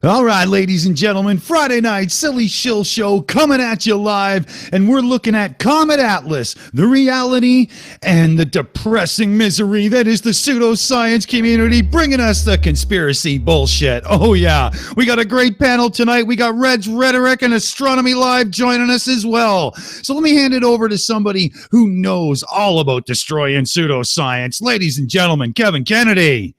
All right, ladies and gentlemen, Friday night Silly Shill Show coming at you live, and we're looking at Comet Atlas, the reality and the depressing misery that is the pseudoscience community, bringing us the conspiracy bullshit. Oh yeah, we got a great panel tonight. We got Reds Rhetoric and Astronomy Live joining us as well. So let me hand it over to somebody who knows all about destroying pseudoscience. Ladies and gentlemen, Kevin Kennedy.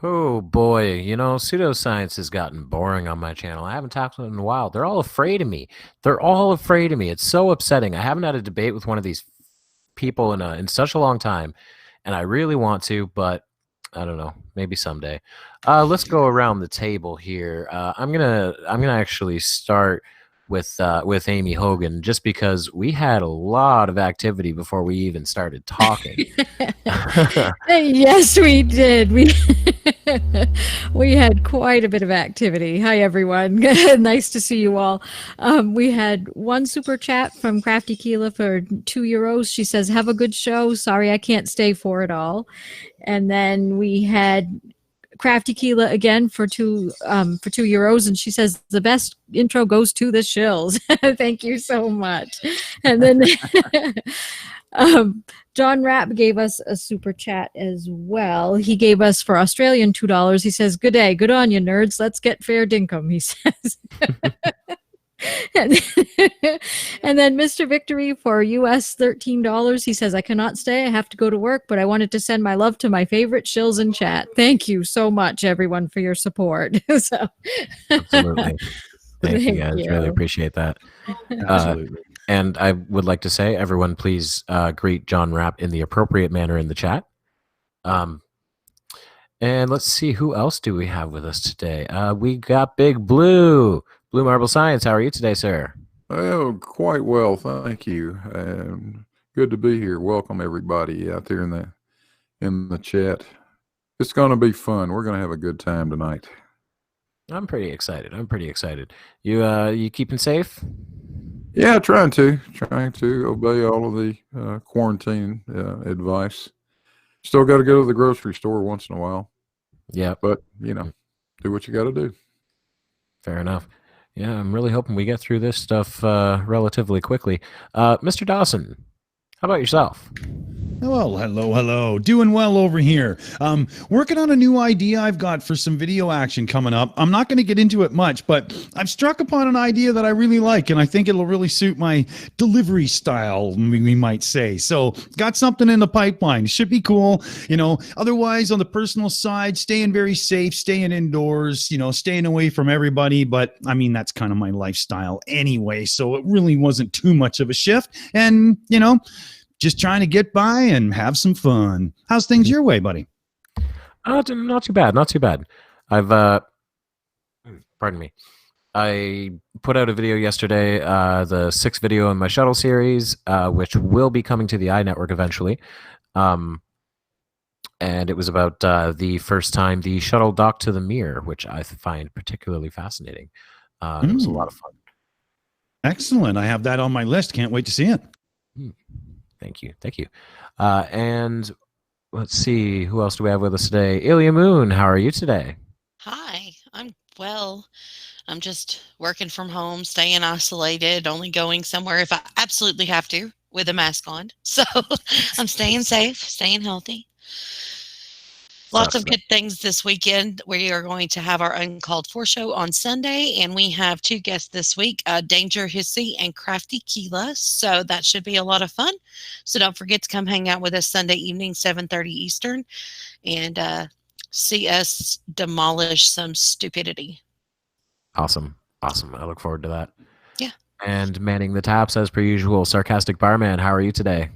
Oh boy, pseudoscience has gotten boring on my channel. I haven't talked to them in a while. They're all afraid of me. It's so upsetting. I haven't had a debate with one of these people in such a long time, and I really want to, but I don't know. Maybe someday. Let's go around the table here. I'm gonna actually start with Aimee Hogan, just because we had a lot of activity before we even started talking. Yes, we did. We had quite a bit of activity. Hi, everyone. Nice to see you all. We had one super chat from Crafty Keela for €2. She says, "Have a good show. Sorry, I can't stay for it all." And then we had Crafty Keela again for €2, and she says the best intro goes to the Shills. Thank you so much. And then John Rapp gave us a super chat as well. He gave us for Australian $2. He says, "Good day, good on you, nerds. Let's get fair dinkum," he says. And then Mr. Victory for US $13. He says, "I cannot stay. I have to go to work, but I wanted to send my love to my favorite Shills in chat." Thank you so much, everyone, for your support. Absolutely. Thank you, guys. Really appreciate that. Absolutely. And I would like to say, everyone, please greet John Rapp in the appropriate manner in the chat. And let's see, who else do we have with us today? We got Big Blue. Blue Marble Science, how are you today, sir? Oh, quite well, thank you. Good to be here. Welcome everybody out there in the chat. It's going to be fun. We're going to have a good time tonight. I'm pretty excited. You keeping safe? Yeah, trying to obey all of the quarantine advice. Still got to go to the grocery store once in a while. Yeah, but do what you got to do. Fair enough. Yeah, I'm really hoping we get through this stuff relatively quickly. Mr. Dawson, how about yourself? Well, hello. Doing well over here. Working on a new idea I've got for some video action coming up. I'm not going to get into it much, but I've struck upon an idea that I really like, and I think it'll really suit my delivery style, we might say. So, got something in the pipeline. Should be cool. Otherwise, on the personal side, staying very safe, staying indoors, staying away from everybody. But, I mean, that's kind of my lifestyle anyway, so it really wasn't too much of a shift. And, just trying to get by and have some fun. How's things your way, buddy? Not too bad. I've pardon me. I put out a video yesterday, the 6th video in my shuttle series, which will be coming to the EiE Network eventually. And it was about the first time the shuttle docked to the mirror, which I find particularly fascinating. It was a lot of fun. Excellent. I have that on my list. Can't wait to see it. Thank you. And let's see, who else do we have with us today? Ilya Moon, how are you today? Hi, I'm well. I'm just working from home, staying isolated, only going somewhere if I absolutely have to with a mask on. So I'm staying safe, staying healthy. Lots of good things this weekend. We are going to have our UnCalled Four show on Sunday, and we have 2 guests this week, Danger Hissy and Crafty Keela. So that should be a lot of fun. So don't forget to come hang out with us Sunday evening, 7:30 Eastern, and see us demolish some stupidity. Awesome. I look forward to that. Yeah. And manning the taps as per usual, Sarcastic Barman, how are you today?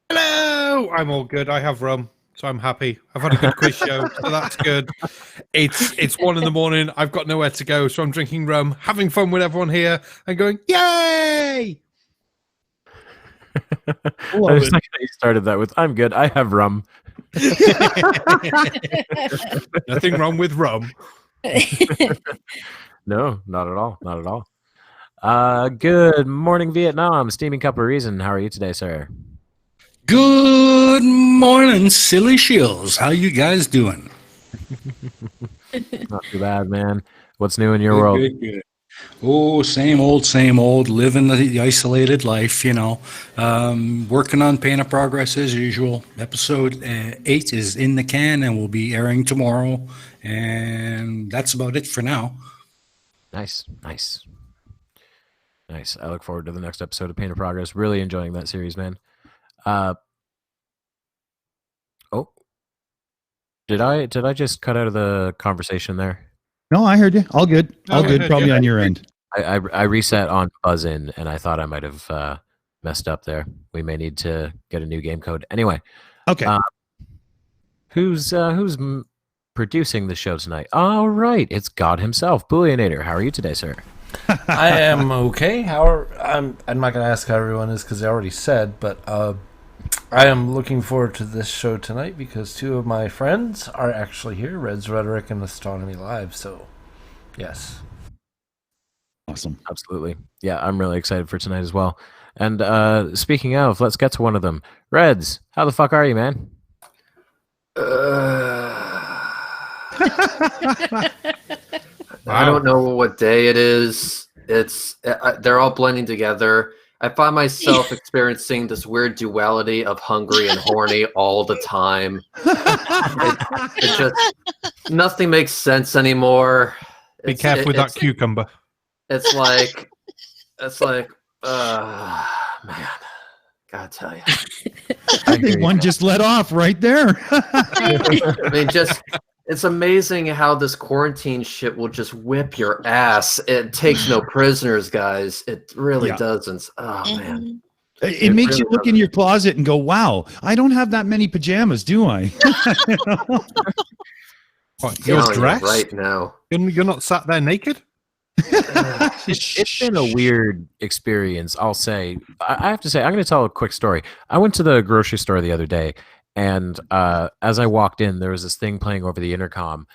Hello! I'm all good. I have rum. So I'm happy. I've had a good quiz show, so that's good. It's 1 a.m. I've got nowhere to go, so I'm drinking rum, having fun with everyone here, and going, yay! I just like how you started that with, I'm good, I have rum. Nothing wrong with rum. No, not at all. Good morning, Vietnam. Steaming Cup of Reason. How are you today, sir? Good morning, silly shills. How you guys doing? Not too bad, man. What's new in your Good, world? good, good. Oh, same old, living the isolated life, you know. Working on Pain of Progress as usual. Episode 8 is in the can and will be airing tomorrow. And that's about it for now. Nice. I look forward to the next episode of Pain of Progress. Really enjoying that series, man. Oh, did I just cut out of the conversation there? No, I heard you. All good. All I good. heard Probably you. on your end. I reset on buzz in, and I thought I might have messed up there. We may need to get a new game code. Anyway, Okay. who's producing the show tonight? All right, it's God himself, Booleanenator. How are you today, sir? I am okay. I'm not going to ask how everyone is because I already said, but I am looking forward to this show tonight because two of my friends are actually here, Reds Rhetoric and Astronomy Live. So, yes. Awesome. Absolutely. Yeah, I'm really excited for tonight as well. And speaking of, let's get to one of them. Reds, how the fuck are you, man? I don't know what day it is. They're all blending together. I find myself experiencing this weird duality of hungry and horny all the time. It just nothing makes sense anymore. Be careful with that cucumber. It's like, man, gotta tell you. I think one just let off right there. I mean, it's amazing how this quarantine shit will just whip your ass. It takes no prisoners, guys. It really doesn't. Oh, man. It makes really you look in your closet and go, wow, I don't have that many pajamas, do I? What, you're Telling you dressed? right now. You're not sat there naked? It's been a weird experience, I'll say. I have to say, I'm going to tell a quick story. I went to the grocery store the other day, and as I walked in, there was this thing playing over the intercom.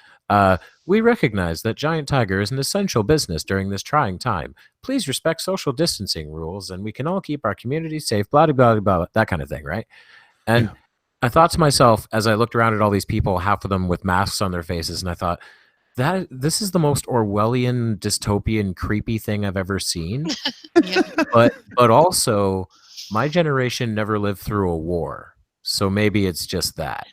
We recognize that Giant Tiger is an essential business during this trying time. Please respect social distancing rules, and we can all keep our community safe, blah, blah, blah, blah, that kind of thing, right? And I thought to myself, as I looked around at all these people, half of them with masks on their faces, and I thought, this is the most Orwellian, dystopian, creepy thing I've ever seen. But also, my generation never lived through a war, so maybe it's just that.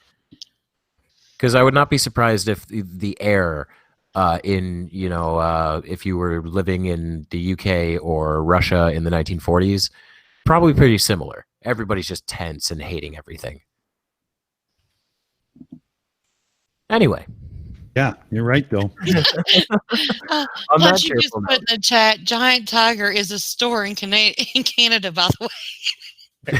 Because I would not be surprised if the air if you were living in the UK or Russia in the 1940s, probably pretty similar. Everybody's just tense and hating everything. Anyway. Yeah, you're right, though. But you just put in the chat, Giant Tiger is a store in Canada, by the way.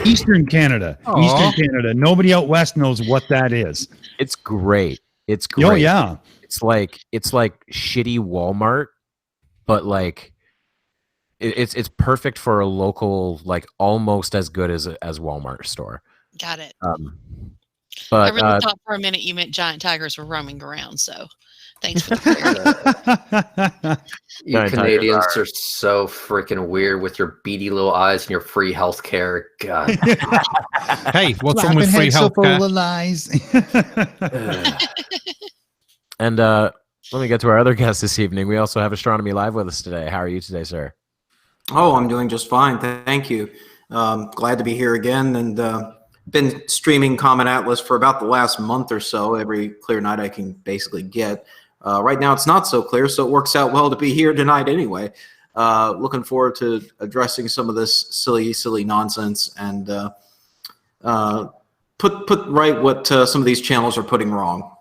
Eastern Canada. Aww. Eastern Canada. Nobody out west knows what that is. It's great. It's great. Oh, yeah. It's like shitty Walmart, but like it's perfect for a local, like almost as good as Walmart store. Got it. But I really thought for a minute you meant giant tigers were roaming around, so thanks for the clarity. You Giant Canadians tigers are so freaking weird with your beady little eyes and your free health care. God. Hey, what's wrong with free health care? And let me get to our other guest this evening. We also have Astronomy Live with us today. How are you today, sir? Oh, I'm doing just fine. Thank you. Glad to be here again, and been streaming Comet Atlas for about the last month or so. Every clear night I can basically get. Right now it's not so clear, so it works out well to be here tonight anyway. Looking forward to addressing some of this silly nonsense and put right what some of these channels are putting wrong.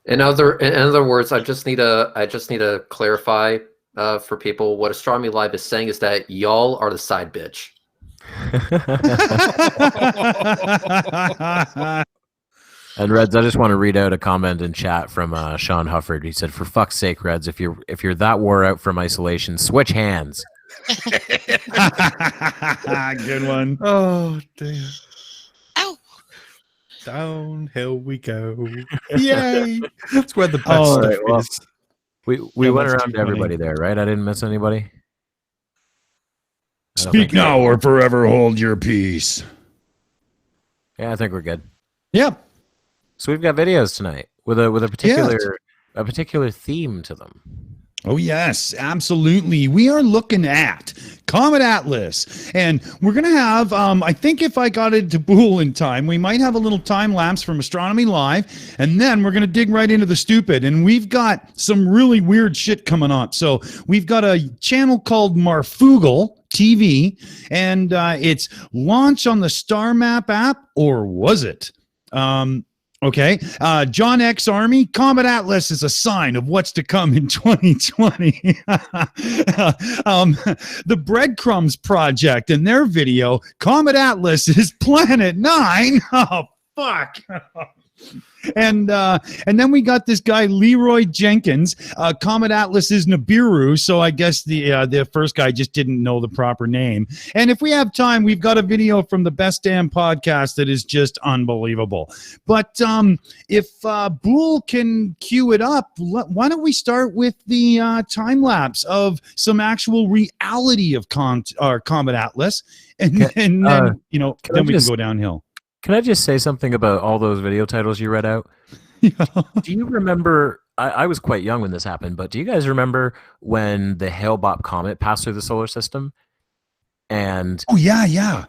In other words, I just need to clarify for people what Astronomy Live is saying is that y'all are the side bitch. And Reds, I just want to read out a comment in chat from Sean Hufford. He said, "For fuck's sake, Reds, if you're that wore out from isolation, switch hands." Good one. Oh dear. Ow. Downhill we go. Yay. That's where the best Oh, stuff right, well, is. We Yeah, went that's around too to everybody there, right? I didn't miss anybody. I don't Speak think now so. or forever hold your peace. Yeah, I think we're good. Yep. So we've got videos tonight with a particular theme to them. Oh, yes, absolutely. We are looking at Comet Atlas, and we're going to have, I think if I got it to Bool in time, we might have a little time lapse from Astronomy Live, and then we're going to dig right into the stupid, and we've got some really weird shit coming on. So we've got a channel called Marfugal TV, and it's launch on the Star Map app, or was it? Okay. John X Army, Comet Atlas is a sign of what's to come in 2020. The Breadcrumbs Project and their video, Comet Atlas is Planet 9. Oh, fuck. And then we got this guy Leroy Jenkins. Comet Atlas is Nibiru, so I guess the first guy just didn't know the proper name. And if we have time, we've got a video from the Best Damn Podcast that is just unbelievable. But if Bool can cue it up, why don't we start with the time lapse of some actual reality of Comet Atlas, and then then we can go downhill. Can I just say something about all those video titles you read out? Do you remember, I was quite young when this happened, but do you guys remember when the Hale-Bopp comet passed through the solar system? And oh, yeah.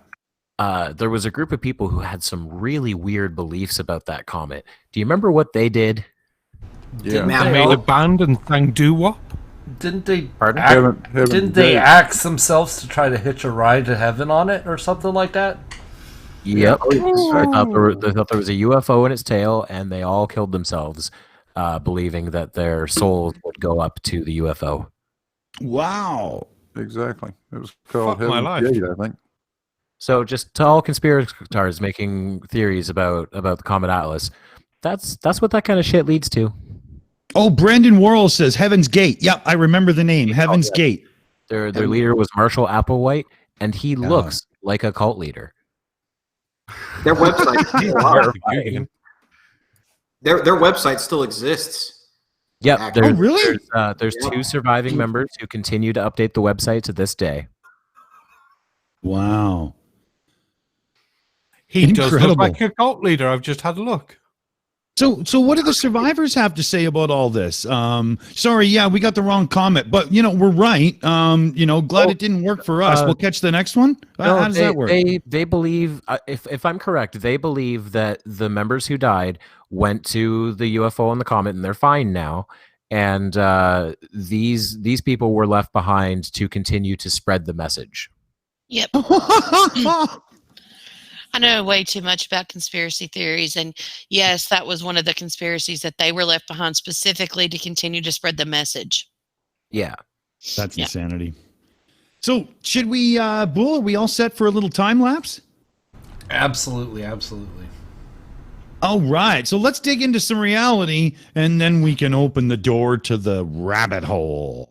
There was a group of people who had some really weird beliefs about that comet. Do you remember what they did? Yeah. They made a band and sang doo-wop. Didn't they? Didn't they axe themselves to try to hitch a ride to heaven on it or something like that? Yep. They thought there was a UFO in its tail, and they all killed themselves, believing that their souls would go up to the UFO. Wow. Exactly. It was called Fuck my Heaven's life. Gate, I think. So just to all conspirators making theories about the Comet Atlas, that's what that kind of shit leads to. Oh, Brandon Worrell says Heaven's Gate. Yep, I remember the name. Heaven's Gate. Their leader was Marshall Applewhite, and he looks like a cult leader. Their website. Their website still exists. Yep. Oh, really? There's two surviving members who continue to update the website to this day. Wow. He does Incredible. look like a cult leader. I've just had a look. So what do the survivors have to say about all this? Sorry, yeah, we got the wrong comment, but we're right. Glad it didn't work for us. We'll catch the next one. How does that work? They believe, if I'm correct, they believe that the members who died went to the UFO and the comet, and they're fine now. And these people were left behind to continue to spread the message. Yep. I know way too much about conspiracy theories, and yes, that was one of the conspiracies, that they were left behind specifically to continue to spread the message. Yeah. That's insanity. So should we, Bool, are we all set for a little time lapse? Absolutely. All right, so let's dig into some reality, and then we can open the door to the rabbit hole.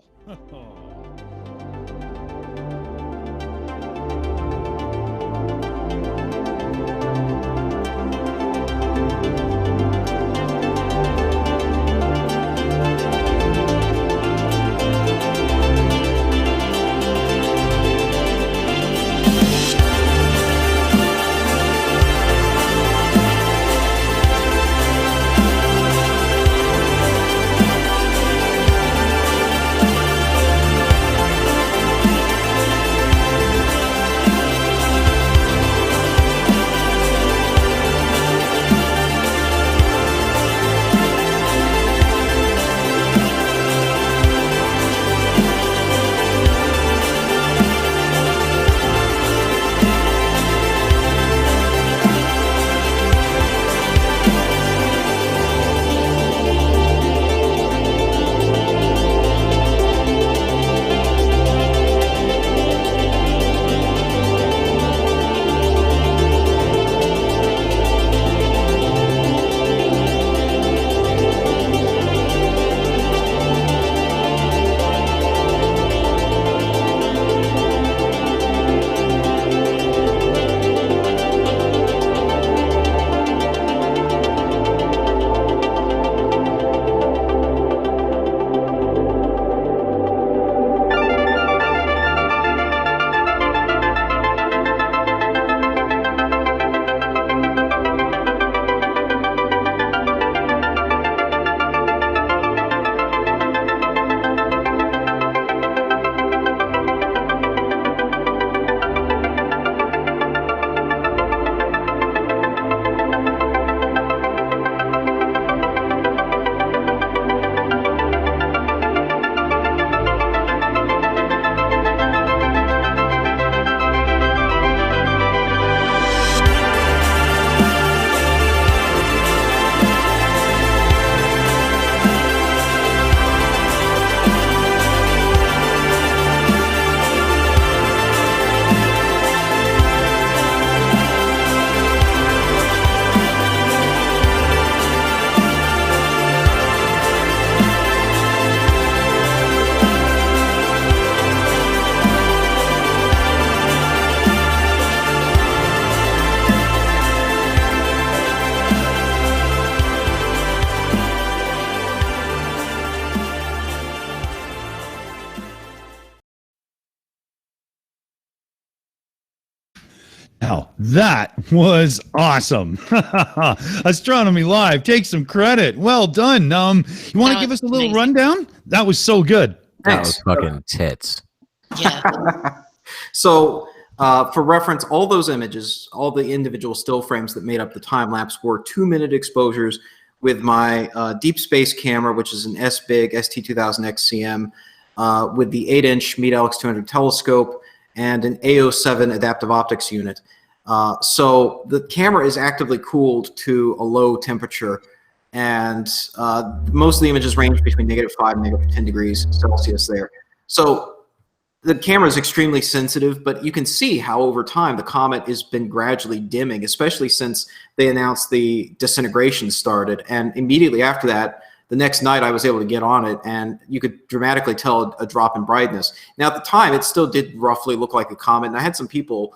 Wow, that was awesome. Astronomy Live, take some credit. Well done. You want to give us a little rundown? That was so good. That was fucking tits. Yeah. So, for reference, all those images, all the individual still frames that made up the time lapse were 2-minute exposures with my deep space camera, which is an S-Big ST2000 XCM, with the 8-inch Meade Alex 200 telescope and an A07 adaptive optics unit. So the camera is actively cooled to a low temperature, and most of the images range between -5 and -10 degrees Celsius there. So the camera is extremely sensitive, but you can see how over time the comet has been gradually dimming, especially since they announced the disintegration started. And immediately after that, the next night I was able to get on it, and you could dramatically tell a drop in brightness. Now at the time, it still did roughly look like a comet, and I had some people,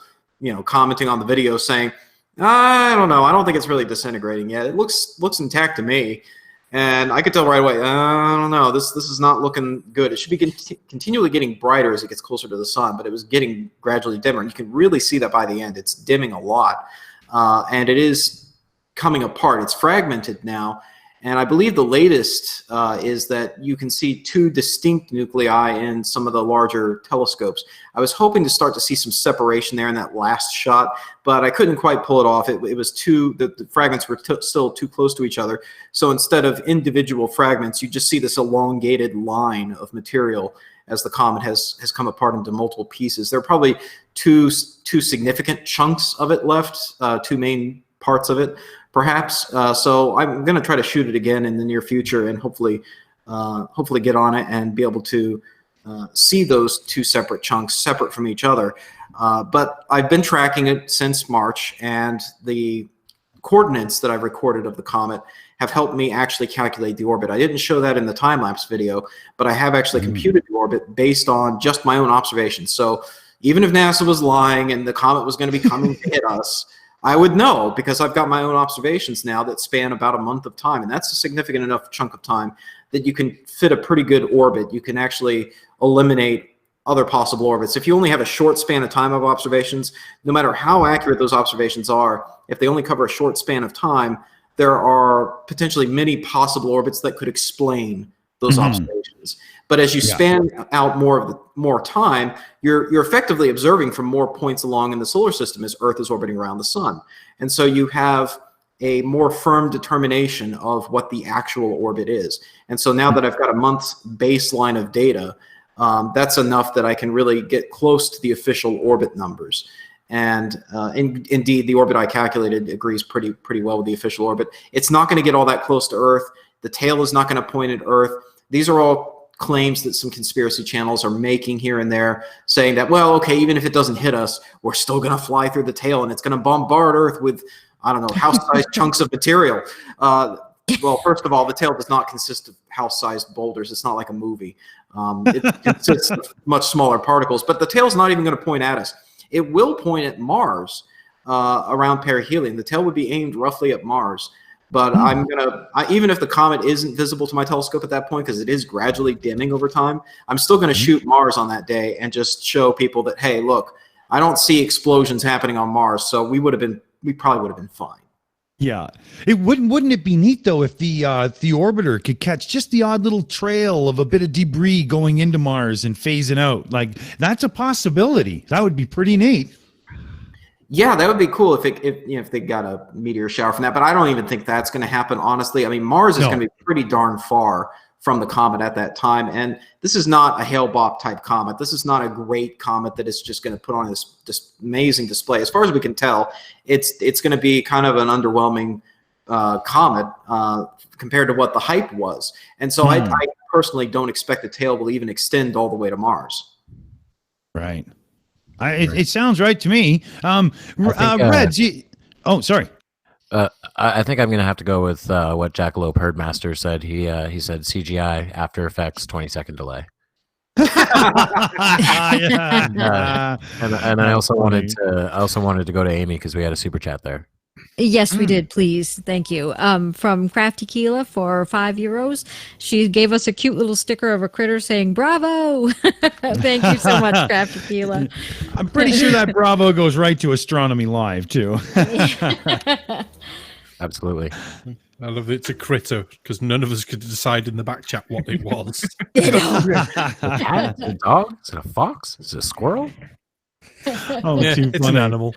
commenting on the video saying, I don't know, I don't think it's really disintegrating yet. It looks intact to me. And I could tell right away, I don't know, this is not looking good. It should be continually getting brighter as it gets closer to the sun, but it was getting gradually dimmer. And you can really see that by the end. It's dimming a lot. And it is coming apart. It's fragmented now. And I believe the latest is that you can see 2 distinct nuclei in some of the larger telescopes. I was hoping to start to see some separation there in that last shot, but I couldn't quite pull it off. It was the fragments were still too close to each other. So instead of individual fragments, you just see this elongated line of material as the comet has come apart into multiple pieces. There are probably two significant chunks of it left, 2 main parts of it, perhaps. So I'm going to try to shoot it again in the near future, and hopefully get on it and be able to see those 2 separate chunks separate from each other. But I've been tracking it since March, and the coordinates that I've recorded of the comet have helped me actually calculate the orbit. I didn't show that in the time-lapse video, but I have actually computed the orbit based on just my own observations. So even if NASA was lying and the comet was going to be coming to hit us, I would know, because I've got my own observations now that span about a month of time, and that's a significant enough chunk of time that you can fit a pretty good orbit. You can actually eliminate other possible orbits. If you only have a short span of time of observations, no matter how accurate those observations are, if they only cover a short span of time, there are potentially many possible orbits that could explain those observations. But as you span out more time, you're effectively observing from more points along in the solar system as Earth is orbiting around the sun. And so you have a more firm determination of what the actual orbit is. And so now that I've got a month's baseline of data, that's enough that I can really get close to the official orbit numbers. And indeed, the orbit I calculated agrees pretty well with the official orbit. It's not going to get all that close to Earth. The tail is not going to point at Earth. These are all claims that some conspiracy channels are making here and there, saying that, well, okay, even if it doesn't hit us, we're still going to fly through the tail, and it's going to bombard Earth with, I don't know, house-sized chunks of material. Well, first of all, the tail does not consist of house-sized boulders. It's not like a movie. It consists of much smaller particles, but the tail's not even going to point at us. It will point at Mars around perihelion. The tail would be aimed roughly at Mars. But even if the comet isn't visible to my telescope at that point, because it is gradually dimming over time, I'm still going to shoot Mars on that day and just show people that, hey, look, I don't see explosions happening on Mars, so we probably would have been fine. Yeah, wouldn't it be neat though if the orbiter could catch just the odd little trail of a bit of debris going into Mars and phasing out? Like, that's a possibility. That would be pretty neat. Yeah, that would be cool if they got a meteor shower from that, but I don't even think that's going to happen, honestly. I mean, Mars is going to be pretty darn far from the comet at that time, and this is not a Hale-Bopp type comet. This is not a great comet that is just going to put on this amazing display. As far as we can tell, it's going to be kind of an underwhelming comet compared to what the hype was, and so I personally don't expect the tail will even extend all the way to Mars. Right. It sounds right to me. Reds, sorry. I think I'm going to have to go with what Jackalope Herdmaster said. He said CGI After Effects 20-second delay. And I also wanted to go to Aimee because we had a super chat there. Yes, we did. Please, thank you. From Crafty Keela for €5. She gave us a cute little sticker of a critter saying "Bravo." Thank you so much, Crafty Keela. I'm pretty sure that bravo goes right to Astronomy Live too. Absolutely. I love it. It's a critter because none of us could decide in the back chat what it was. Is it a dog? Is it a fox? Is it a squirrel? Oh, Yeah, too it's funny. an animal.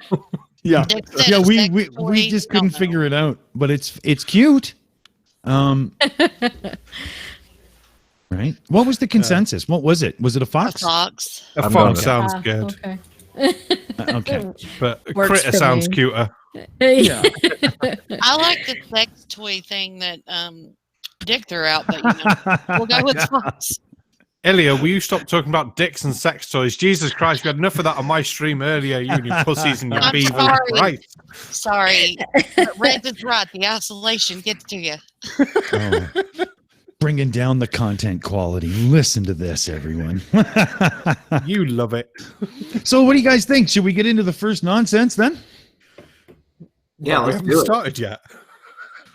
Yeah, Dick said yeah. a We sex we, toy. we just couldn't No. figure it out, but it's cute. Right. What was the consensus? What was it? Was it a A fox? fox. A I'm fox going sounds good, Okay. Okay. but a Works critter for sounds me. cuter. Yeah. I like the sex toy thing that Dick threw out, but we'll go with fox. Ilya, will you stop talking about dicks and sex toys? Jesus Christ, we had enough of that on my stream earlier, you and your pussies and your I'm beavers. sorry. Right. Sorry. But Reds is right. The isolation gets to you. Oh. Bringing down the content quality. Listen to this, everyone. You love it. So, what do you guys think? Should we get into the first nonsense then? Yeah, we let's haven't do it. started yet.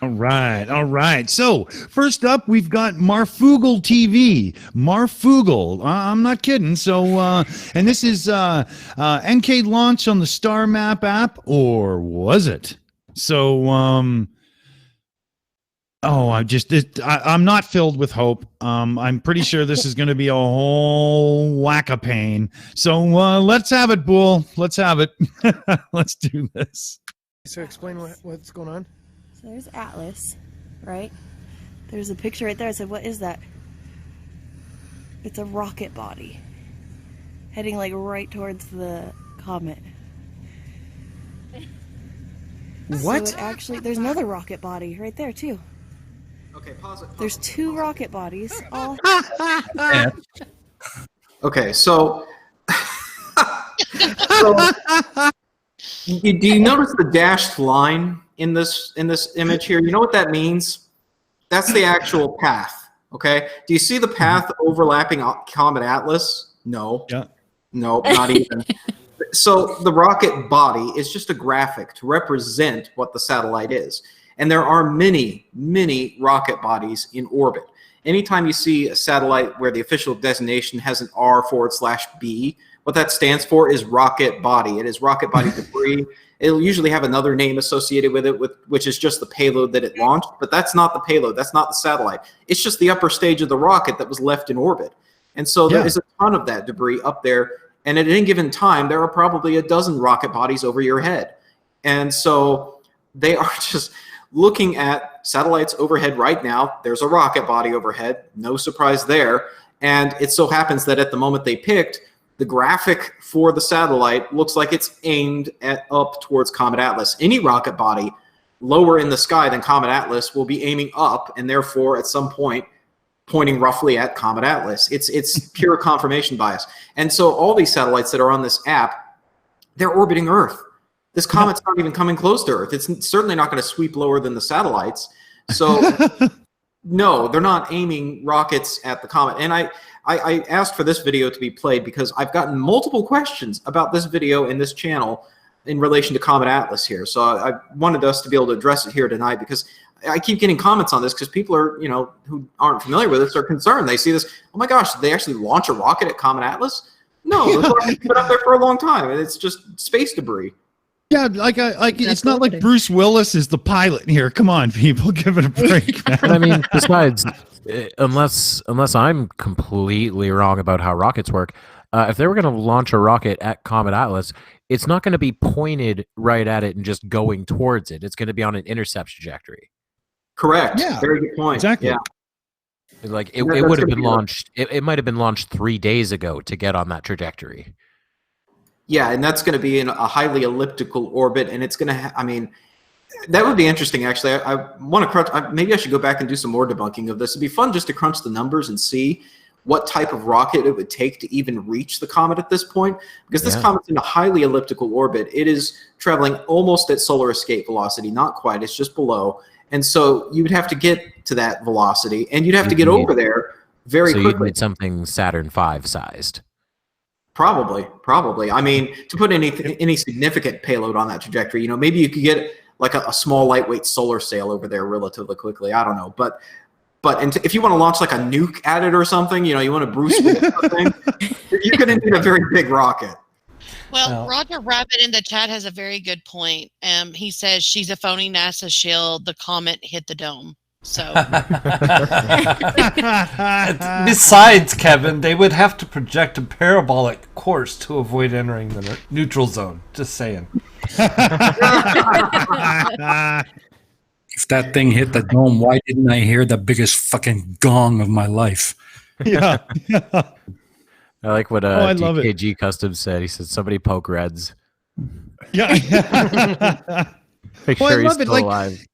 All right, all right. So first up, we've got Marfugal TV. Marfugal, I'm not kidding. So, and this is NK launch on the Star Map app, or was it? So, I'm not filled with hope. I'm pretty sure this is going to be a whole whack of pain. So let's have it, Bool. Let's have it. Let's do this. So explain what's going on. So there's Atlas, right? There's a picture right there. I said, what is that? It's a rocket body heading like right towards the comet. What? So it actually, there's another rocket body right there too. Okay, pause it. There's two rocket bodies. All Okay, so, do you notice the dashed line in this image here? You know what that means? That's the actual path. Okay. Do you see the path overlapping Comet Atlas? No. Yeah. No, not even. So the rocket body is just a graphic to represent what the satellite is. And there are many, many rocket bodies in orbit. Anytime you see a satellite where the official designation has an R/B, what that stands for is rocket body. It is rocket body debris. It'll usually have another name associated with it, which is just the payload that it launched. But that's not the payload. That's not the satellite. It's just the upper stage of the rocket that was left in orbit. And so there is a ton of that debris up there. And at any given time, there are probably a dozen rocket bodies over your head. And so they are just looking at satellites overhead right now. There's a rocket body overhead. No surprise there. And it so happens that at the moment they picked, the graphic for the satellite looks like it's aimed up towards Comet Atlas. Any rocket body lower in the sky than Comet Atlas will be aiming up, and therefore at some point pointing roughly at Comet Atlas. It's pure confirmation bias. And so all these satellites that are on this app, they're orbiting Earth. This comet's not even coming close to Earth. It's certainly not going to sweep lower than the satellites. So no, they're not aiming rockets at the comet. And I asked for this video to be played because I've gotten multiple questions about this video and this channel in relation to Comet Atlas here. So I wanted us to be able to address it here tonight because I keep getting comments on this because people are, who aren't familiar with this are concerned. They see this, oh my gosh, did they actually launch a rocket at Comet Atlas? No, the rocket's been up there for a long time, and it's just space debris. Yeah, like it's not like Bruce Willis is the pilot here. Come on, people, give it a break, man. But I mean, besides, unless I'm completely wrong about how rockets work, if they were going to launch a rocket at Comet Atlas, it's not going to be pointed right at it and just going towards it. It's going to be on an intercept trajectory. Correct. Yeah, very good point. Exactly. Yeah. Like it would have been launched. It might have been launched 3 days ago to get on that trajectory. Yeah, and that's going to be in a highly elliptical orbit, and it's going to that would be interesting, actually. I want to crunch. Maybe I should go back and do some more debunking of this. It'd be fun just to crunch the numbers and see what type of rocket it would take to even reach the comet at this point, because this comet's in a highly elliptical orbit. It is traveling almost at solar escape velocity, not quite. It's just below. And so you would have to get to that velocity, and you'd have to get over there very quickly. So you'd need something Saturn V sized. Probably. I mean, to put any significant payload on that trajectory, maybe you could get like a small lightweight solar sail over there relatively quickly. I don't know, but if you want to launch like a nuke at it or something, you want to Bruce Willis thing, you're going to need a very big rocket. Well, Roger Rabbit in the chat has a very good point. He says she's a phony NASA shield. The comet hit the dome. So, besides, Kevin, they would have to project a parabolic course to avoid entering the neutral zone. Just saying. If that thing hit the dome, why didn't I hear the biggest fucking gong of my life? Yeah. I like what I love it. DKG Custom said. He said, somebody poke Reds. Yeah. Make Well, sure I he's love it. still Like, alive.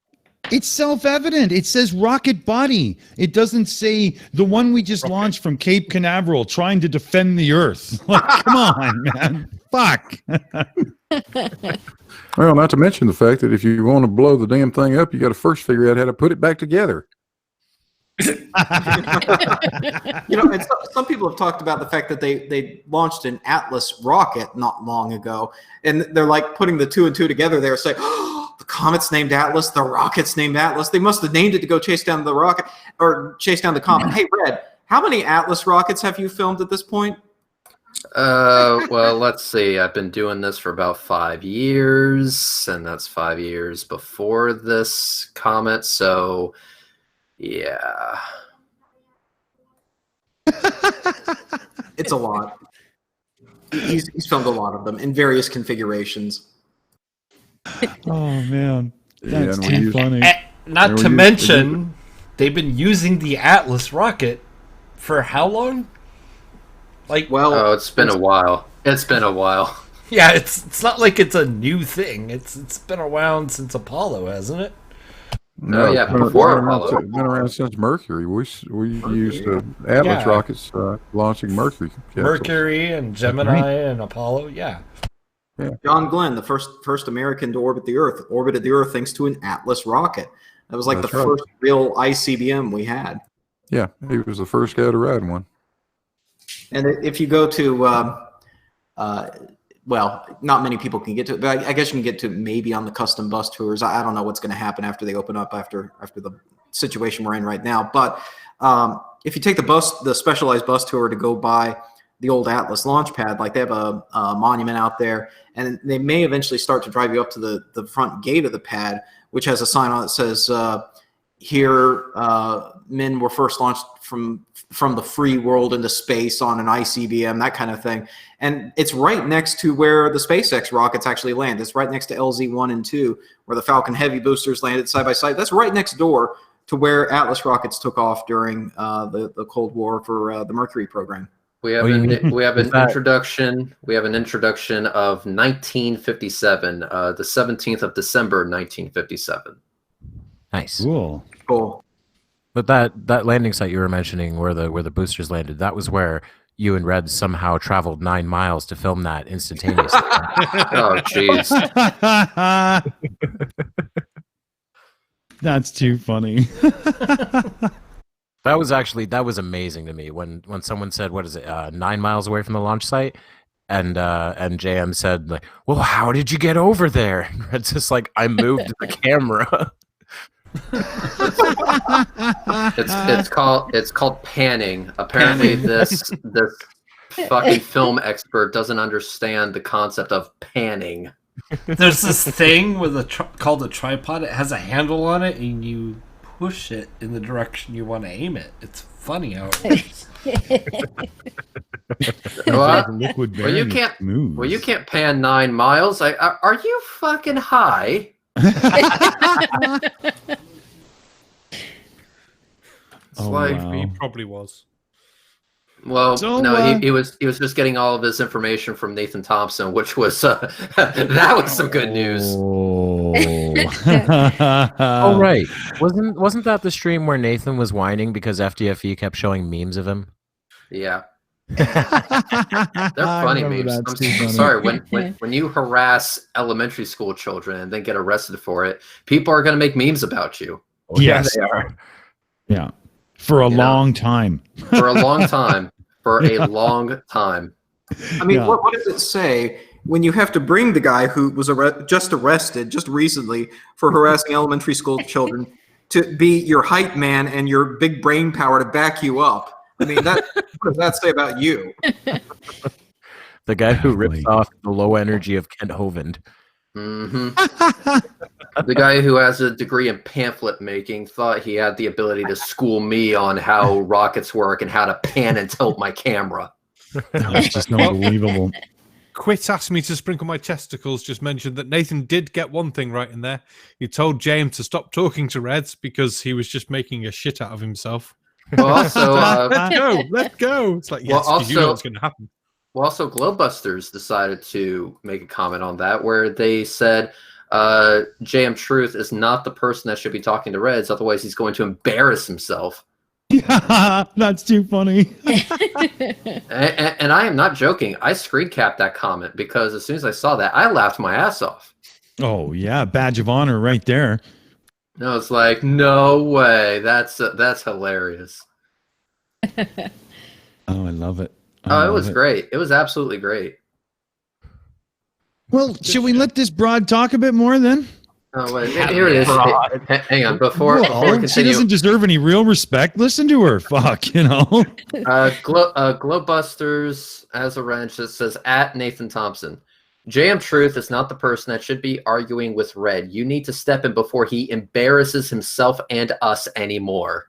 it's self-evident. It says rocket body. It doesn't say the one we just launched from Cape Canaveral trying to defend the Earth. Like, come on, man. Fuck. Well, not to mention the fact that if you want to blow the damn thing up, you got to first figure out how to put it back together. And some people have talked about the fact that they launched an Atlas rocket not long ago, and they're like putting the two and two together. They're saying, oh, the comet's named Atlas, the rocket's named Atlas. They must have named it to go chase down the rocket or chase down the comet. Hey, Red, how many Atlas rockets have you filmed at this point? Well, let's see. I've been doing this for about 5 years, and that's 5 years before this comet. So, yeah. It's a lot. He's filmed a lot of them in various configurations. Oh, man. That's and too funny. Not to mention, they've been using the Atlas rocket for how long? Oh, it's been a while. It's been a while. Yeah, it's not like it's a new thing. It's been around since Apollo, hasn't it? No, yeah, it's been before around, Apollo. it's been around since Mercury. We used Atlas rockets launching Mercury. Capsules. Mercury and Gemini and Apollo, yeah. John Glenn, the first American to orbit the Earth, orbited the Earth thanks to an Atlas rocket. That was like the first real ICBM we had. Yeah, he was the first guy to ride one. And if you go to, well, not many people can get to it, but I guess you can get to maybe on the custom bus tours. I don't know what's going to happen after they open up after the situation we're in right now. But if you take the specialized bus tour to go by the old Atlas launch pad, like they have a monument out there, and they may eventually start to drive you up to the front gate of the pad, which has a sign on it that says, here men were first launched from the free world into space on an ICBM, that kind of thing. And it's right next to where the SpaceX rockets actually land. It's right next to LZ-1 and 2, where the Falcon Heavy boosters landed side by side. That's right next door to where Atlas rockets took off during the Cold War for the Mercury program. We have an introduction. We have an introduction of 1957, the 17th of December, 1957. Nice. Cool. But that landing site you were mentioning, where the boosters landed, that was where you and Red somehow traveled 9 miles to film that instantaneously. Oh, jeez. That's too funny. That was amazing to me when someone said, what is it, 9 miles away from the launch site? And JM said, like, well, how did you get over there? And Red's just like, I moved the camera. It's called panning. Apparently, this fucking film expert doesn't understand the concept of panning. There's this thing with called a tripod. It has a handle on it, and you push it in the direction you want to aim it. It's funny how it works. Well, you can't pan 9 miles. Are you fucking high? He probably was. Well, So, no, he was just getting all of his information from Nathan Thompson, which was that was some good news. Oh, right. Wasn't that the stream where Nathan was whining because FDFE kept showing memes of him? Yeah. They're funny memes. I'm sorry, when you harass elementary school children and then get arrested for it, people are going to make memes about you. Yes, they are. Yeah, for a long time. For a long time. For a long time. I mean, what does it say when you have to bring the guy who was just arrested just recently for harassing elementary school children to be your hype man and your big brain power to back you up. I mean, what does that say about you? The guy who rips off the low energy of Kent Hovind. The guy who has a degree in pamphlet making thought he had the ability to school me on how rockets work and how to pan and tilt my camera. That's just unbelievable. Quit asked me to sprinkle my testicles. Just mentioned that Nathan did get one thing right in there. He told James to stop talking to Reds because he was just making a shit out of himself. Well, also, let's go. It's like, yes, because you know what's going to happen. Well, also, Globebusters decided to make a comment on that where they said JM Truth is not the person that should be talking to Reds, otherwise he's going to embarrass himself. Yeah, that's too funny. and I am not joking. I screen capped that comment because as soon as I saw that, I laughed my ass off. Oh, yeah, badge of honor right there. No, it's like, no way. That's hilarious. Oh, I love it. It was great. It was absolutely great. Well, should we let this broad talk a bit more then? Oh, wait, here it is. Hang on, before we continue. She doesn't deserve any real respect. Listen to her. Fuck, you know. Globebusters as a wrench that says at Nathan Thompson. JM Truth is not the person that should be arguing with Red. You need to step in before he embarrasses himself and us anymore.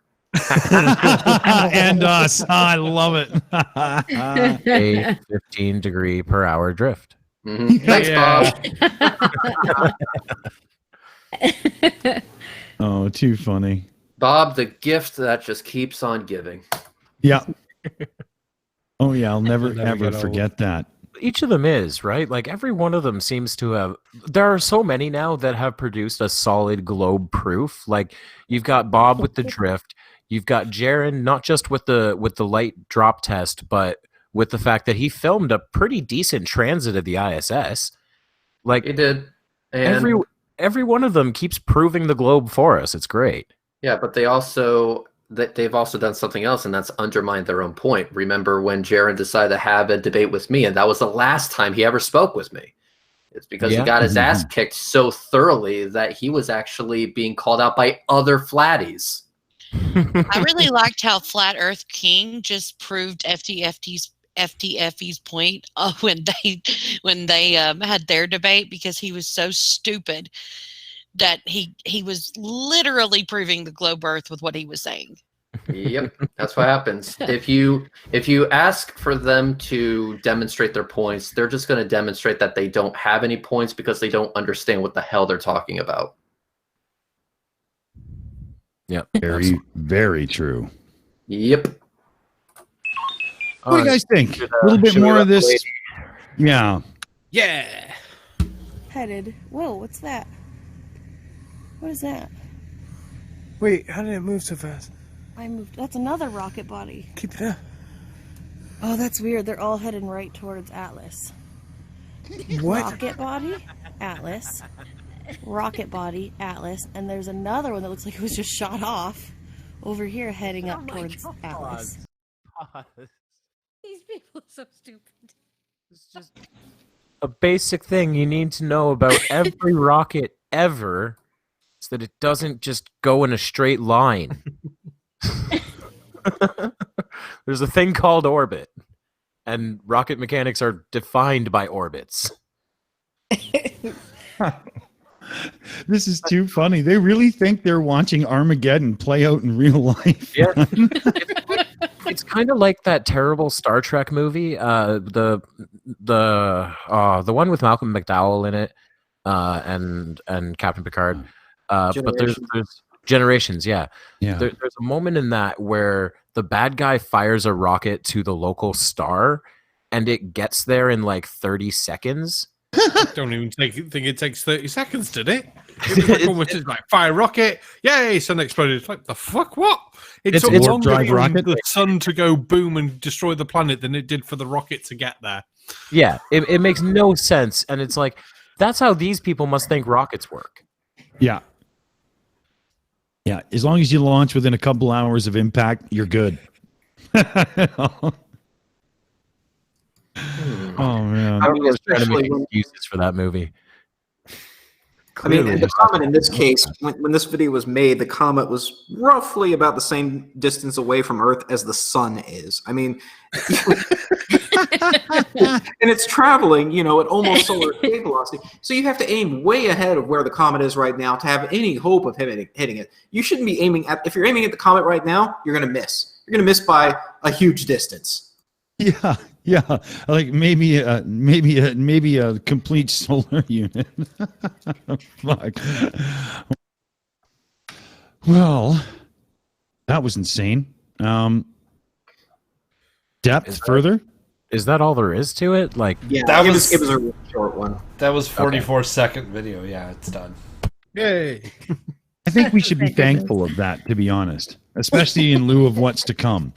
And us. I love it. A 15-degree-per-hour drift. Thanks, Bob. Oh, too funny. Bob, the gift that just keeps on giving. Yeah. Oh, yeah. I'll never ever forget that. Each of them is, right? Like every one of them seems to have. There are so many now that have produced a solid globe proof. Like you've got Bob with the drift. You've got Jaron, not just with the light drop test, but with the fact that he filmed a pretty decent transit of the ISS. Like he did. And every one of them keeps proving the globe for us. It's great. Yeah, but they've also done something else, and that's undermined their own point. Remember when Jaron decided to have a debate with me, and that was the last time he ever spoke with me. It's because he got his ass kicked so thoroughly that he was actually being called out by other flatties. I really liked how Flat Earth King just proved FTFE's point when they had their debate, because he was so stupid that he was literally proving the globe Earth with what he was saying. Yep, that's what happens. If you ask for them to demonstrate their points, they're just going to demonstrate that they don't have any points because they don't understand what the hell they're talking about. Yep. Very, very true. Yep. What do you guys think? A little bit more of this. Yeah. Yeah. Headed. Whoa, what's that? What is that? Wait, how did it move so fast? I moved. That's another rocket body. Keep it up. Oh, that's weird. They're all heading right towards Atlas. What? Rocket body, Atlas. Rocket body, Atlas. And there's another one that looks like it was just shot off over here heading up towards Atlas. These people are so stupid. It's just a basic thing you need to know about every rocket ever is that it doesn't just go in a straight line. There's a thing called orbit, and rocket mechanics are defined by orbits. This is too funny. They really think they're watching Armageddon play out in real life. Yeah. It's kind of like that terrible Star Trek movie, the one with Malcolm McDowell in it, and Captain Picard. But there's Generations, yeah. There's a moment in that where the bad guy fires a rocket to the local star, and it gets there in like 30 seconds. I don't even think it takes 30 seconds, did it? It was almost just like fire rocket, yay, sun exploded. It's like the fuck, what? It took longer for the sun to go boom and destroy the planet than it did for the rocket to get there. Yeah, it makes no sense, and it's like that's how these people must think rockets work. Yeah. Yeah, as long as you launch within a couple hours of impact, you're good. Oh man. I was trying to Especially make when- excuses for that movie. I mean, Clearly and the just- comet in this case, when this video was made, the comet was roughly about the same distance away from Earth as the sun is. I mean, and it's traveling, at almost solar escape velocity. So you have to aim way ahead of where the comet is right now to have any hope of hitting it. You shouldn't be aiming at. If you're aiming at the comet right now, you're going to miss. You're going to miss by a huge distance. Yeah, like maybe a complete solar unit. Fuck. Well, that was insane. Depth further? Is that all there is to it? Like, Yeah, That it was- was a really short one. That was 44-second video. Yeah, it's done. Yay. I think we should be Thank goodness. thankful of that, to be honest, especially in lieu of what's to come.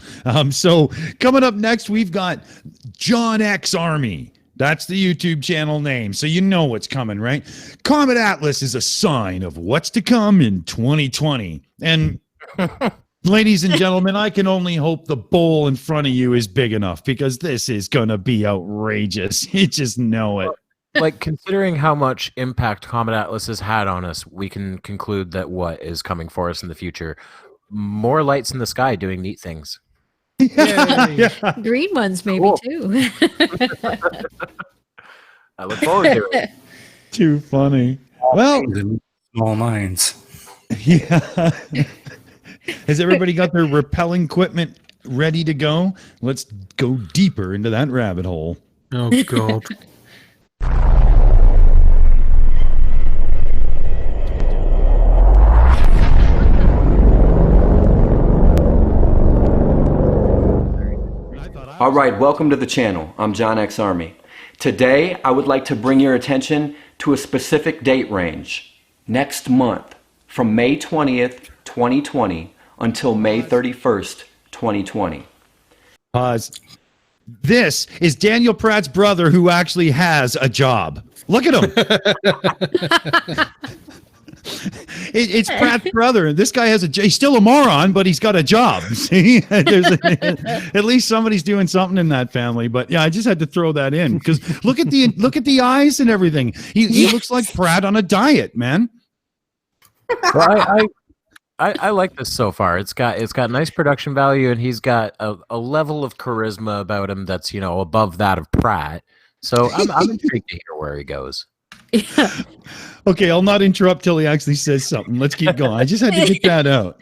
So coming up next, we've got John X Army. That's the YouTube channel name, so you know what's coming, right? Comet Atlas is a sign of what's to come in 2020. And ladies and gentlemen, I can only hope the bowl in front of you is big enough, because this is going to be outrageous. You just know it. like considering how much impact Comet Atlas has had on us, we can conclude that what is coming for us in the future, more lights in the sky doing neat things. Yeah. Green ones, maybe Cool. too. I look forward to it. Too funny. Well, Small minds. yeah. Has everybody got their rappelling equipment ready to go? Let's go deeper into that rabbit hole. Oh, God. All right, welcome to the channel. I'm John X Army. Today, I would like to bring your attention to a specific date range. Next month, from May 20th, 2020 until May 31st, 2020. Pause. This is Daniel Pratt's brother who actually has a job. Look at him. It's Pratt's brother. This guy has he's still a moron, but he's got a job. See, at least somebody's doing something in that family. But yeah, I just had to throw that in because look at the eyes and everything. He looks like Pratt on a diet, man. Well, I like this so far. It's got nice production value, and he's got a level of charisma about him that's above that of Pratt. So I'm intrigued to hear where he goes. Yeah. Okay, I'll not interrupt till he actually says something. Let's keep going. I just had to get that out,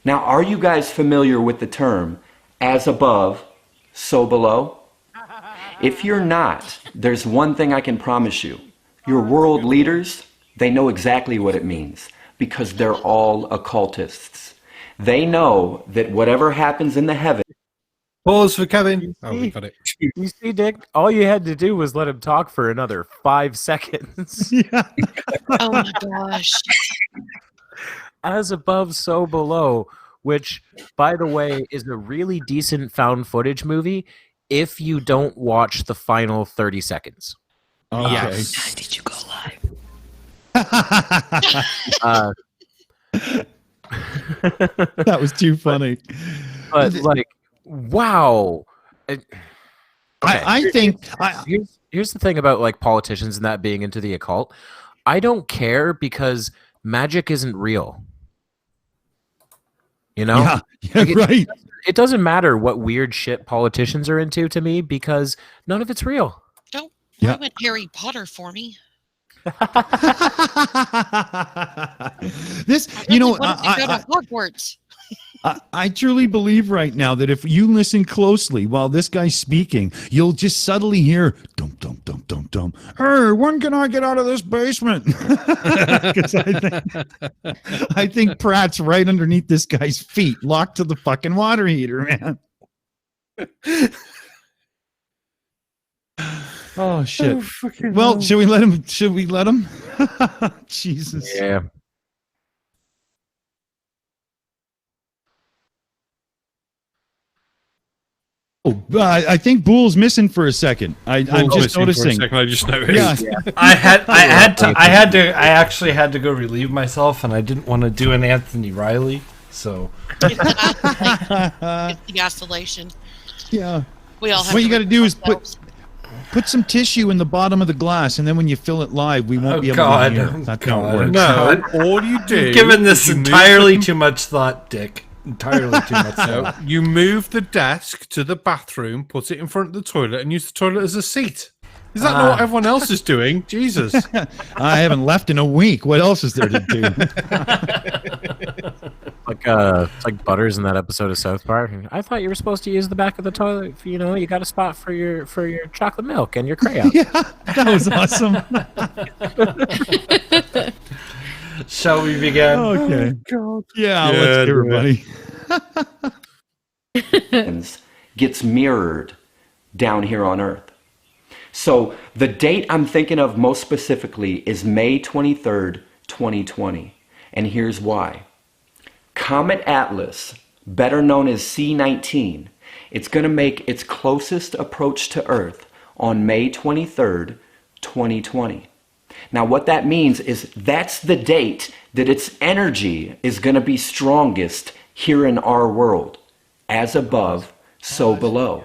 Now, are you guys familiar with the term, as above, so below? If you're not, there's one thing I can promise you. Your world leaders, they know exactly what it means, because they're all occultists. They know that whatever happens in the heavens. Pause for Kevin. Oh, we got it. You see, Dick, all you had to do was let him talk for another 5 seconds. Yeah. Oh my gosh. As above, so below, which, by the way, is a really decent found footage movie if you don't watch the final 30 seconds. Okay. Yes. Did you go live? That was too funny. But like, wow. I think Here's the thing about like politicians and that being into the occult. I don't care because magic isn't real. Yeah, Like, right. It doesn't matter what weird shit politicians are into to me because none of it's real. Don't Yeah. ruin Harry Potter for me. This, What if they go to Hogwarts? I truly believe right now that if you listen closely while this guy's speaking, you'll just subtly hear dum dum dum dum dum. Hey, when can I get out of this basement? Because I think Pratt's right underneath this guy's feet, locked to the fucking water heater, man. Oh shit. Well, should we let him? Jesus. Yeah. Oh, I think Bool's missing for a second. I'm just noticing. I just noticed. Yeah. I actually had to go relieve myself, and I didn't want to do an Anthony Riley So It's the oscillation. Yeah. We all have What to you got to do is ourselves. put some tissue in the bottom of the glass, and then when you fill it live, we won't be able God, to hear. That's how it God. works. No, all you do. you've given this is you move entirely the- too much thought, Dick. Entirely too much No, thought. you move the desk to the bathroom, put it in front of the toilet, and use the toilet as a seat. Is that not what everyone else is doing? Jesus. I haven't left in a week. What else is there to do? It's like Butters in that episode of South Park. I thought you were supposed to use the back of the toilet. You know, you got a spot for your chocolate milk and your crayon. Yeah, that was awesome. Shall we begin? Okay. God. Yeah, let's hear it, buddy. Gets mirrored down here on Earth. So the date I'm thinking of most specifically is May 23rd, 2020. And here's why. Comet Atlas, better known as C19, it's going to make its closest approach to Earth on May 23rd, 2020. Now what that means is that's the date that its energy is going to be strongest here in our world. As above, so below.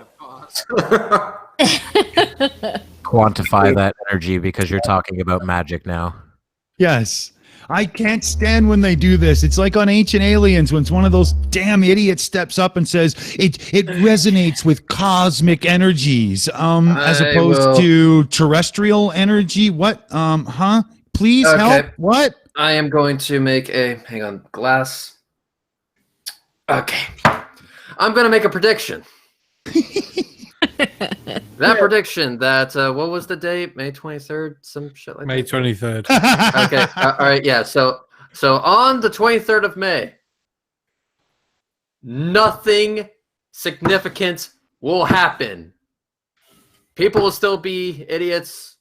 Quantify that energy because you're talking about magic now. Yes. I can't stand when they do this. It's like on Ancient Aliens when one of those damn idiots steps up and says it resonates with cosmic energies as opposed to terrestrial energy. What? Huh? Please help. What? I am going to make a glass. Okay. I'm going to make a prediction. That prediction that what was the date? May 23rd, some shit like May that. 23rd. Okay. All right. Yeah. So on the 23rd of May, nothing significant will happen. People will still be idiots.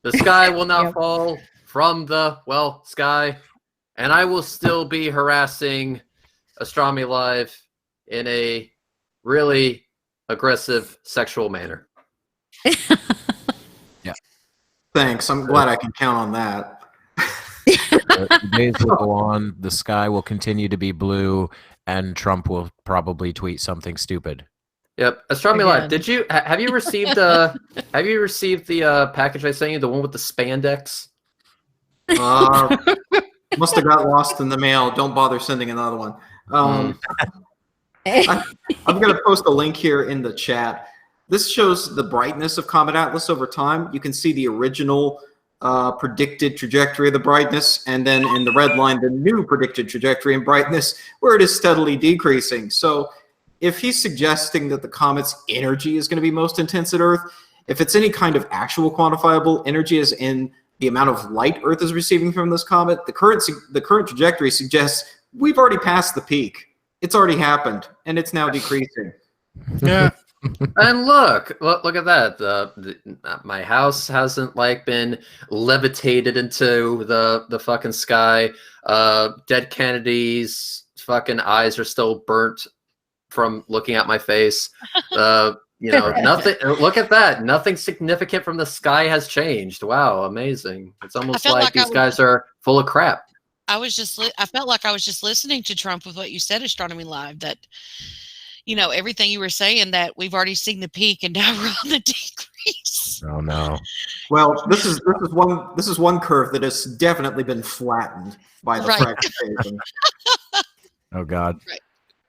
The sky will not fall from the sky, and I will still be harassing Astronomy Live in a really aggressive sexual manner. Yeah. Thanks. I'm glad I can count on that. The days will go on. The sky will continue to be blue, and Trump will probably tweet something stupid. Yep. Astronomy Live. Did you have you received the package I sent you, the one with the spandex? Must have got lost in the mail. Don't bother sending another one. I'm going to post a link here in the chat. This shows the brightness of Comet Atlas over time. You can see the original predicted trajectory of the brightness, and then in the red line, the new predicted trajectory and brightness, where it is steadily decreasing. So if he's suggesting that the comet's energy is going to be most intense at Earth, if it's any kind of actual quantifiable energy, as in the amount of light Earth is receiving from this comet, the current trajectory suggests we've already passed the peak. It's already happened, and it's now decreasing. Yeah. And look at that. My house hasn't been levitated into the fucking sky. Dead Kennedy's fucking eyes are still burnt from looking at my face. Nothing. Look at that. Nothing significant from the sky has changed. Wow, amazing. It's almost like these guys are full of crap. I felt like I was just listening to Trump with what you said, Astronomy Live, that, everything you were saying, that we've already seen the peak and now we're on the decrease. Oh no. Well, this is one curve that has definitely been flattened by the fragmentation. Oh God. Right.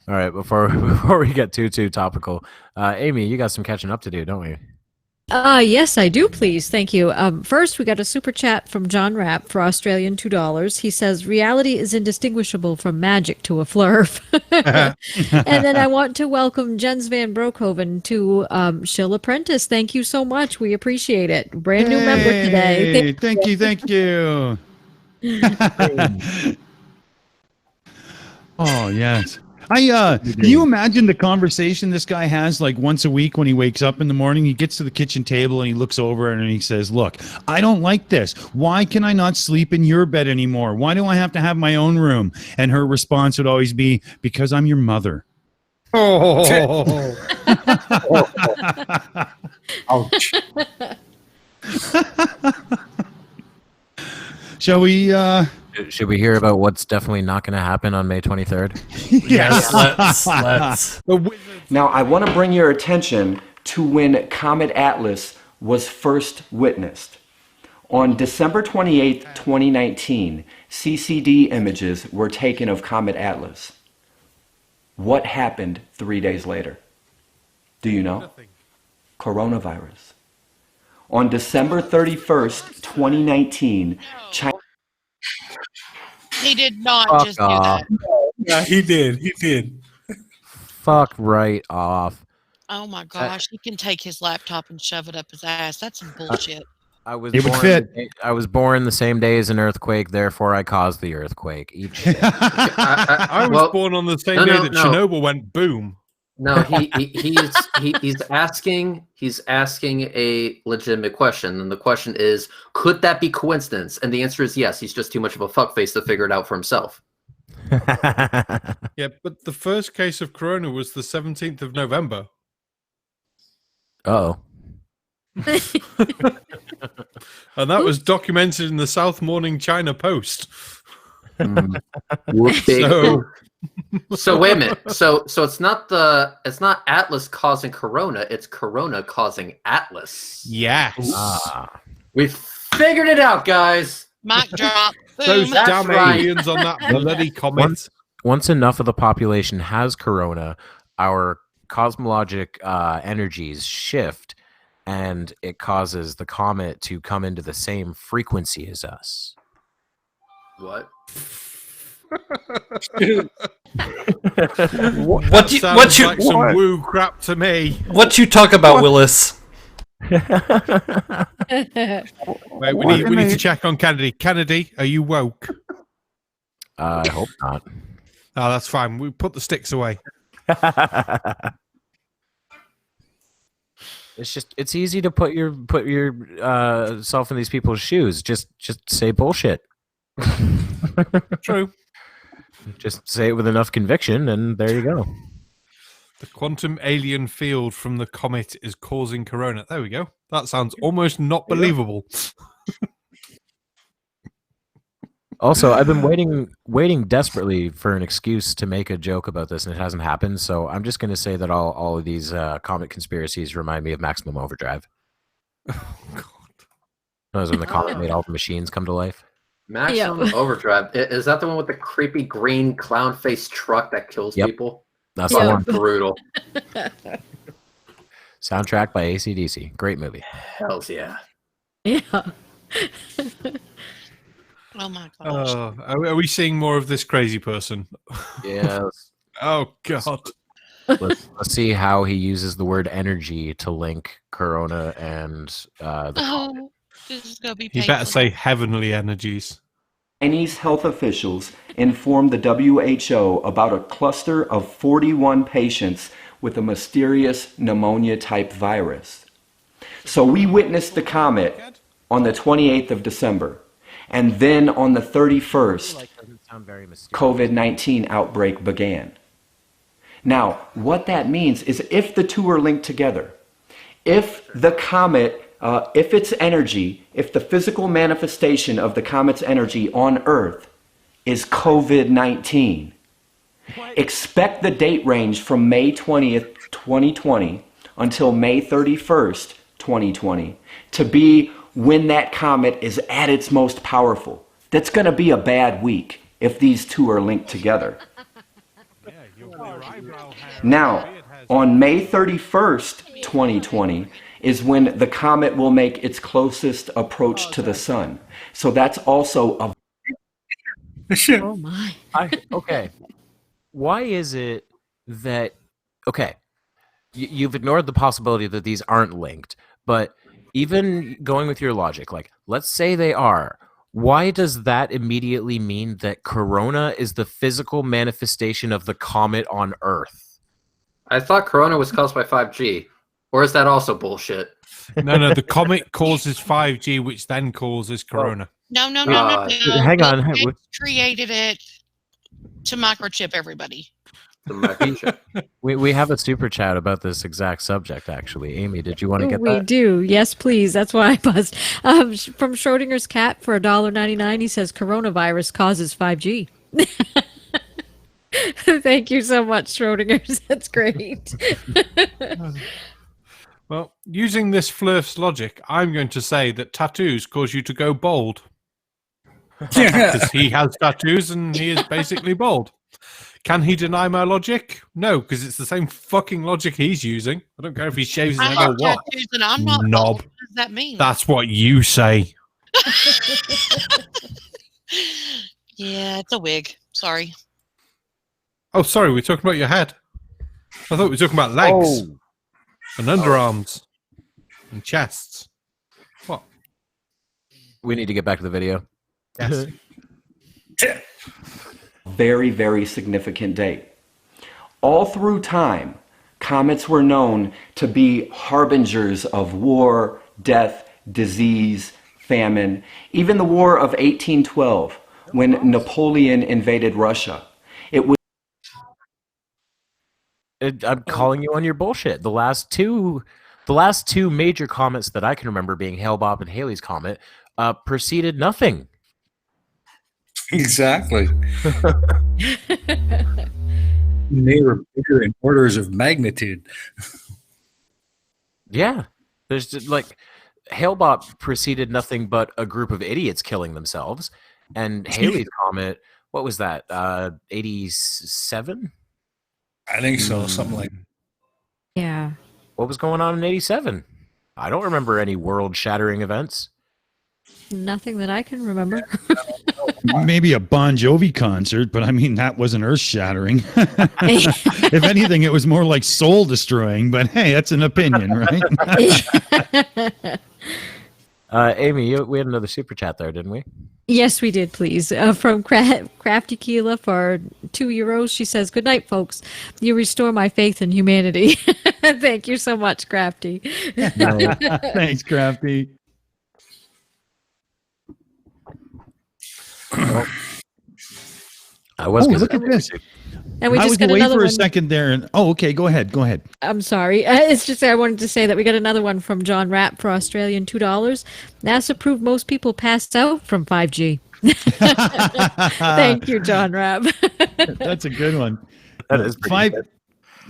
All right, before we get too topical, Aimee, you got some catching up to do, don't we? Yes, I do, please. Thank you. First, we got a super chat from John Rapp for Australian $2. He says, reality is indistinguishable from magic to a flurf. And then I want to welcome Jens van Broekhoven to Shill Apprentice. Thank you so much. We appreciate it. Brand new member today. Thank you. Oh, yes. Can you imagine the conversation this guy has once a week when he wakes up in the morning? He gets to the kitchen table and he looks over and he says, look, I don't like this. Why can I not sleep in your bed anymore? Why do I have to have my own room? And her response would always be, because I'm your mother. Oh. Ouch. Shall we Should we hear about what's definitely not going to happen on May 23rd? Yes, let's. Now, I want to bring your attention to when Comet Atlas was first witnessed. On December 28th, 2019, CCD images were taken of Comet Atlas. What happened 3 days later? Do you know? Nothing. Coronavirus. On December 31st, 2019, China... He did not Fuck just do off. that. Yeah, he did. He did. Fuck right off. Oh my gosh, he can take his laptop and shove it up his ass. That's some bullshit. I was It would born fit. I was born the same day as an earthquake, therefore I caused the earthquake. Eat shit. I was born on the same day that Chernobyl went boom. No, he's asking a legitimate question, and the question is, could that be coincidence? And the answer is yes. He's just too much of a fuckface to figure it out for himself. Yeah, but the first case of corona was the 17th of November. Uh-oh. And that was documented in the South Morning China Post. So wait a minute. So it's not Atlas causing corona, it's corona causing Atlas. Yes. We figured it out, guys. Mic drop. Those Boom. damn aliens on that bloody comet. Once enough of the population has corona, our cosmologic energies shift, and it causes the comet to come into the same frequency as us. What? What you like some woo crap to me. What you talk about, Willis? Wait, we need to check on Kennedy. Kennedy, are you woke? I hope not. Oh, that's fine. We put the sticks away. It's easy to put your self in these people's shoes. Just say bullshit. True. Just say it with enough conviction, and there you go. The quantum alien field from the comet is causing corona. There we go. That sounds almost not believable. Also, I've been waiting desperately for an excuse to make a joke about this, and it hasn't happened. So I'm just going to say that all of these comet conspiracies remind me of Maximum Overdrive. Oh God! That was when the comet made all the machines come to life. Maximum Overdrive. Is that the one with the creepy green clown face truck that kills people? That's the one. Brutal. Soundtrack by AC/DC. Great movie. Hells yeah. Yeah. Oh my gosh. Are we seeing more of this crazy person? Yeah. Oh God. Let's see how he uses the word energy to link Corona and the comet. This is gonna be You better say heavenly energies. Chinese health officials informed the WHO about a cluster of 41 patients with a mysterious pneumonia-type virus. So we witnessed the comet on the 28th of December, and then on the 31st, COVID-19 outbreak began. Now, what that means is if the two are linked together, if the comet if its energy, if the physical manifestation of the comet's energy on Earth is COVID-19, expect the date range from May 20th, 2020 until May 31st, 2020 to be when that comet is at its most powerful. That's going to be a bad week if these two are linked together. Now, on May 31st, 2020, is when the comet will make its closest approach to the sun. So that's also a... Oh my. Okay. Why is it that... Okay. You've ignored the possibility that these aren't linked, but even going with your logic, like, let's say they are. Why does that immediately mean that Corona is the physical manifestation of the comet on Earth? I thought Corona was caused by 5G. Or is that also bullshit? No, the comet causes 5G, which then causes Corona. No. Hang on. They created it to microchip everybody. in my future. We have a super chat about this exact subject, actually. Aimee, did you want to get We that? do. Yes, please. That's why I buzzed. From Schrodinger's cat for $1.99, he says coronavirus causes 5G. Thank you so much, Schrodinger's. That's great. Well, using this Flurf's logic, I'm going to say that tattoos cause you to go bald. Because he has tattoos and he is basically bald. Can he deny my logic? No, because it's the same fucking logic he's using. I don't care if he shaves his I head have or what. tattoos and I'm not Knob. bald. What does that mean? That's what you say. Yeah, it's a wig. Sorry. Oh, sorry, we're talking about your head. I thought we were talking about legs and underarms and chests. What? We need to get back to the video. Yes. Very, very significant date. All through time, comets were known to be harbingers of war, death, disease, famine. Even the War of 1812, when Napoleon invaded Russia. It was I'm calling you on your bullshit. The last two major comets that I can remember being Hale-Bopp and Halley's comet preceded nothing. Exactly. They were bigger in orders of magnitude. Yeah. There's just, like, Hale-Bopp preceded nothing but a group of idiots killing themselves. And Halley's comet, what was that? 87? I think so, something like that. Yeah. What was going on in 87? I don't remember any world-shattering events. Nothing that I can remember. Maybe a Bon Jovi concert, but I mean, that wasn't earth-shattering. If anything, it was more like soul-destroying, but hey, that's an opinion, right? Aimee, we had another super chat there, didn't we? Yes, we did, please. From Crafty Keela for €2. She says, "Good night, folks. You restore my faith in humanity." Thank you so much, Crafty. Thanks, Crafty. Well, I was look at this. And we I just was got away another for one. a second there. And okay, go ahead. I'm sorry. It's just I wanted to say that we got another one from John Rapp for Australian $2. NASA proved most people passed out from 5G. Thank you, John Rapp. That's a good one. That is pretty good.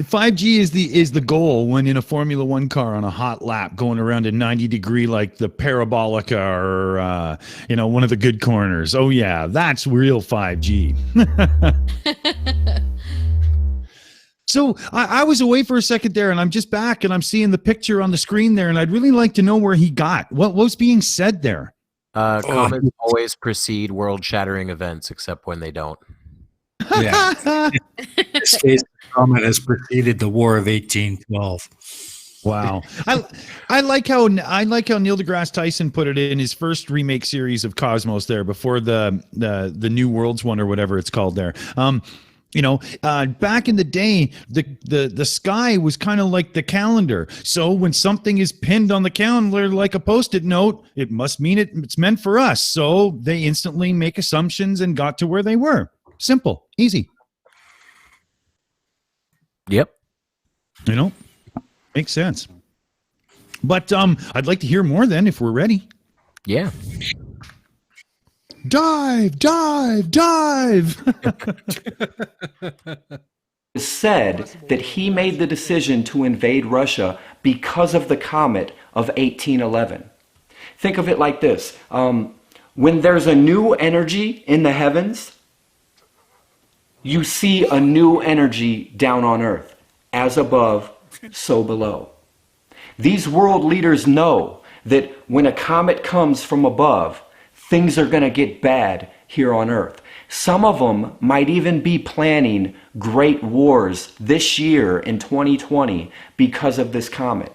5G is the goal when in a Formula One car on a hot lap going around a 90-degree like the Parabolica or one of the good corners. Oh yeah, that's real 5G. So I was away for a second there, and I'm just back, and I'm seeing the picture on the screen there, and I'd really like to know where he got. What was being said there? Comets always precede world-shattering events, except when they don't. Yeah. In this case, the comet has preceded the War of 1812. Wow. I like how Neil deGrasse Tyson put it in his first remake series of Cosmos there before the New Worlds one or whatever it's called there. Back in the day, the sky was kind of like the calendar. So when something is pinned on the calendar like a Post-it note, it must mean it's meant for us. So they instantly make assumptions and got to where they were. Simple, easy. Yep. Makes sense. But I'd like to hear more then if we're ready. Yeah. Dive. It's said that he made the decision to invade Russia because of the comet of 1811. Think of it like this. When there's a new energy in the heavens, you see a new energy down on Earth. As above, so below. These world leaders know that when a comet comes from above, things are going to get bad here on Earth. Some of them might even be planning great wars this year in 2020 because of this comet.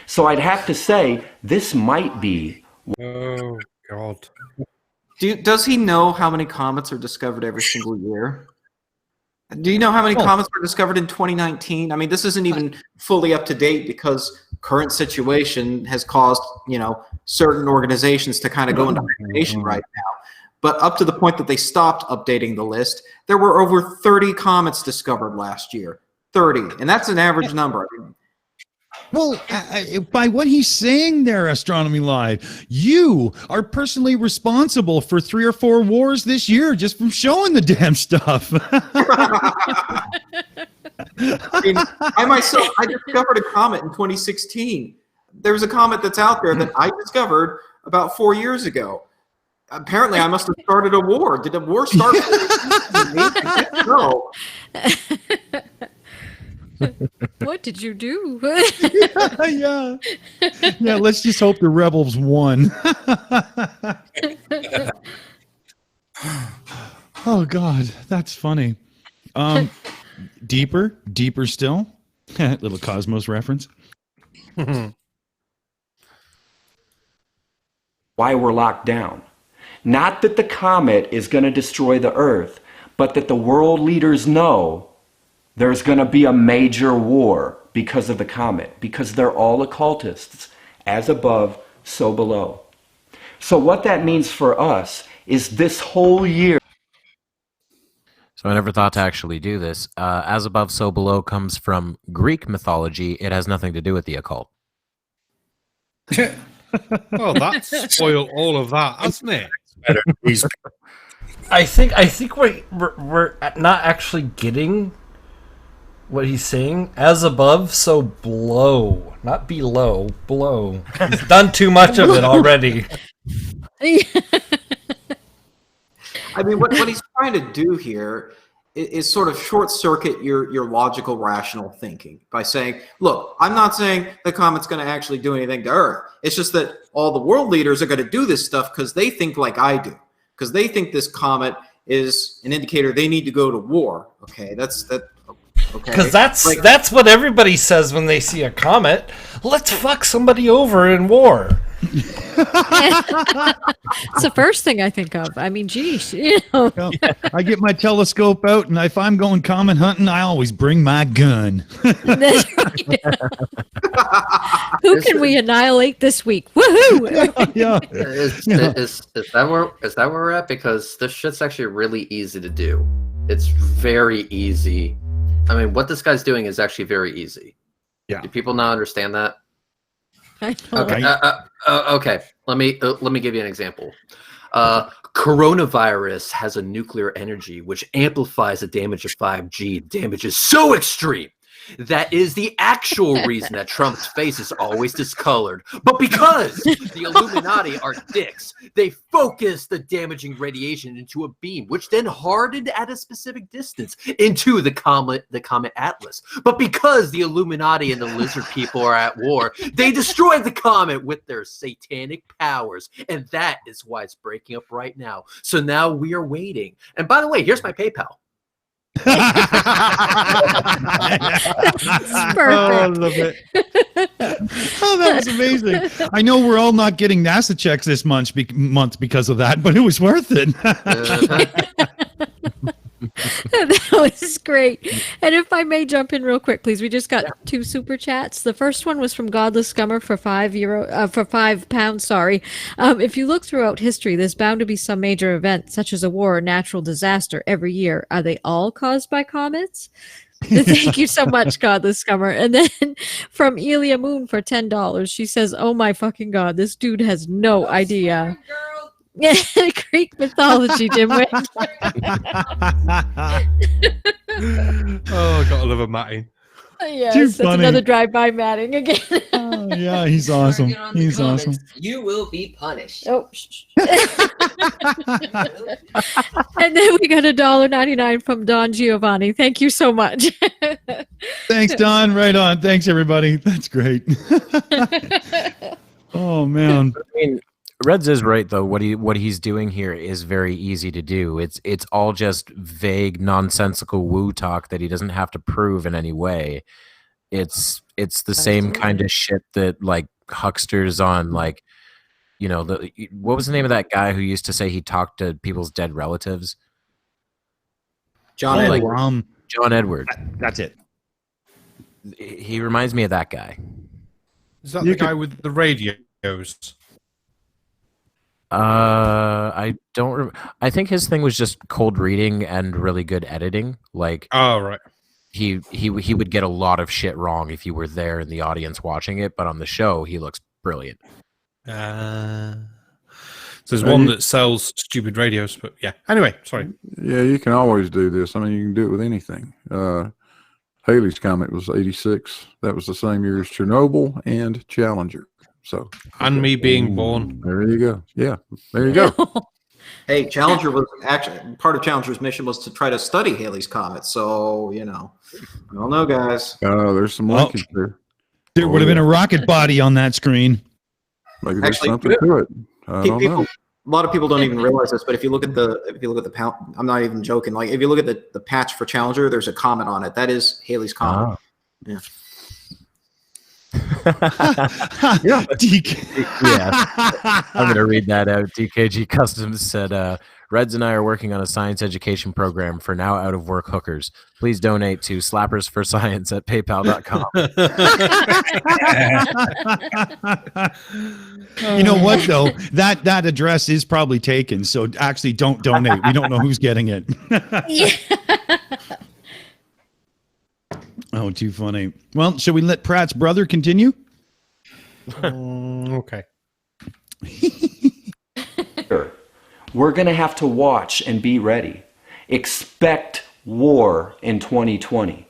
So I'd have to say this might be... Oh, God. Does he know how many comets are discovered every single year? Do you know how many comets were discovered in 2019? I mean, this isn't even fully up to date because current situation has caused, certain organizations to kind of go into hibernation right now. But up to the point that they stopped updating the list, there were over 30 comets discovered last year. 30. And that's an average number. Well, by what he's saying there, Astronomy Live, you are personally responsible for 3 or 4 wars this year just from showing the damn stuff. I mean, I discovered a comet in 2016. There's a comet that's out there that I discovered about 4 years ago. Apparently, I must have started a war. Did a war start? No. What did you do? Yeah. Let's just hope the rebels won. Oh God, that's funny. Deeper still. Little Cosmos reference. Why we're locked down. Not that the comet is going to destroy the Earth, but that the world leaders know there's going to be a major war because of the comet, because they're all occultists, as above, so below. So what that means for us is this whole year. So I never thought to actually do this. As above, so below comes from Greek mythology. It has nothing to do with the occult. Well, that's spoiled all of that, hasn't it? I think we're not actually getting what he's saying. As above, so below. Not below, below. He's done too much of it already. I mean, what he's trying to do here is sort of short circuit your logical, rational thinking by saying, look, I'm not saying the comet's going to actually do anything to Earth. It's just that all the world leaders are going to do this stuff because they think like I do, because they think this comet is an indicator they need to go to war. Okay, okay. Because that's what everybody says when they see a comet. Let's fuck somebody over in war. It's the first thing I think of. I mean, geez, I get my telescope out, and if I'm going comet hunting, I always bring my gun. That's right. Who can we annihilate this week? Woohoo! Yeah. Is that where we're at? Because this shit's actually really easy to do. It's very easy. I mean, what this guy's doing is actually very easy. Yeah. Do people not understand that? I know. Okay. Okay. Let me give you an example. Coronavirus has a nuclear energy which amplifies the damage of 5G. The damage is so extreme. That is the actual reason that Trump's face is always discolored. But because the Illuminati are dicks, they focus the damaging radiation into a beam, which then hardened at a specific distance into the Comet Atlas. But because the Illuminati and the lizard people are at war, they destroyed the comet with their satanic powers. And that is why it's breaking up right now. So now we are waiting. And by the way, here's my PayPal. Oh, I love it. Oh, that was amazing. I know we're all not getting NASA checks this month because of that, but it was worth it. That was great. And if I may jump in real quick, please. We just got 2 super chats. The first one was from Godless Scummer for £5. Sorry. If you look throughout history, there's bound to be some major event, such as a war or natural disaster, every year. Are they all caused by comets? Thank you so much, Godless Scummer. And then from Ilya Moon for $10, she says, "Oh my fucking god, this dude has no idea." Yeah, Greek mythology, Dimwit. Oh, gotta love a Matty. Yes, that's another drive-by matting again. Oh, yeah, he's awesome. He's awesome. You will be punished. Oh, and then we got $1.99 from Don Giovanni. Thank you so much. Thanks, Don. Right on. Thanks, everybody. That's great. Oh man. I mean, Reds is right though. What he's doing here is very easy to do. It's all just vague, nonsensical woo talk that he doesn't have to prove in any way. It's the same kind of shit that like hucksters on like, you know, what was the name of that guy who used to say he talked to people's dead relatives? John Edward. John Edward. That's it. He reminds me of that guy. Is that the guy with the radios? I don't. I think his thing was just cold reading and really good editing. Like, oh right, he would get a lot of shit wrong if you were there in the audience watching it, but on the show he looks brilliant. So there's one that sells stupid radios, but yeah. Anyway, sorry. Yeah, you can always do this. I mean, you can do it with anything. Halley's Comet was 86. That was the same year as Chernobyl and Challenger. So, and me being born. There you go. Yeah, there you go. Hey, Challenger was actually part of Challenger's mission was to try to study Halley's Comet. So, I don't know, guys. There's some linkage there. There would have been a rocket body on that screen. Maybe there's something to it. I don't know. A lot of people don't even realize this, but if you look at the I'm not even joking. Like if you look at the patch for Challenger, there's a comet on it. That is Halley's Comet. Yeah. Yeah. I'm gonna read that out. DKG Customs said, Reds and I are working on a science education program for now out of work hookers. Please donate to Slappers for Science at paypal.com. You know what though? That address is probably taken. So actually don't donate. We don't know who's getting it. Oh, too funny. Well, shall we let Pratt's brother continue? Okay. We're going to have to watch and be ready. Expect war in 2020.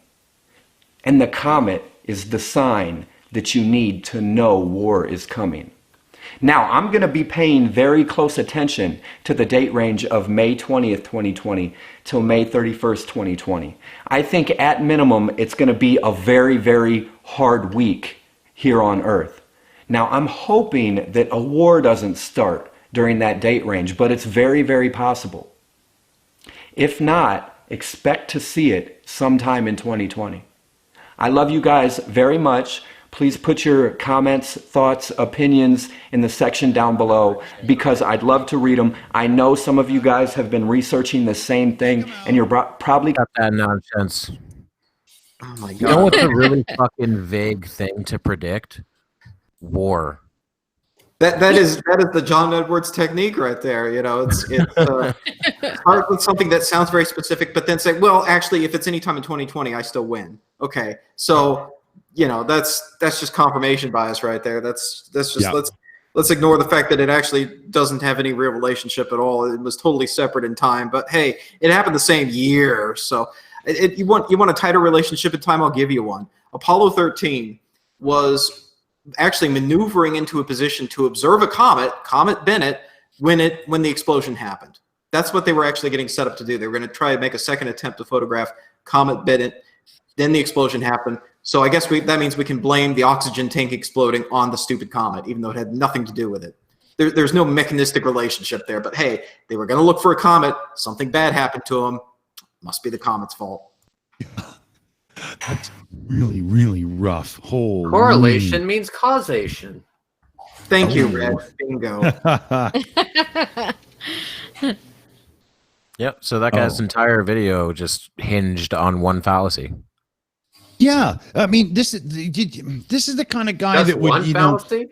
And the comet is the sign that you need to know war is coming. Now, I'm going to be paying very close attention to the date range of May 20th, 2020 till May 31st, 2020. I think at minimum, it's going to be a very, very hard week here on Earth. Now, I'm hoping that a war doesn't start during that date range, but it's very, very possible. If not, expect to see it sometime in 2020. I love you guys very much. Please put your comments, thoughts, opinions in the section down below because I'd love to read them. I know some of you guys have been researching the same thing and you're probably got that nonsense. Oh my God. You know what's a really fucking vague thing to predict? War. That is the John Edwards technique right there. It's start with something that sounds very specific, but then say, well, actually, if it's anytime in 2020, I still win. Okay, so that's just confirmation bias right there. That's just let's ignore the fact that it actually doesn't have any real relationship at all. It was totally separate in time, but hey, it happened the same year. So you want a tighter relationship in time? I'll give you one. Apollo 13 was actually maneuvering into a position to observe a Comet Bennett, when the explosion happened. That's what they were actually getting set up to do. They were going to try and make a second attempt to photograph Comet Bennett. Then the explosion happened. So I guess that means we can blame the oxygen tank exploding on the stupid comet, even though it had nothing to do with it. There's no mechanistic relationship there. But hey, they were going to look for a comet. Something bad happened to them. Must be the comet's fault. That's really, really rough. Holy correlation means causation. Thank you, Red. Bingo. Yep. So that guy's entire video just hinged on one fallacy. Yeah, I mean, this is the kind of guy that would one fallacy.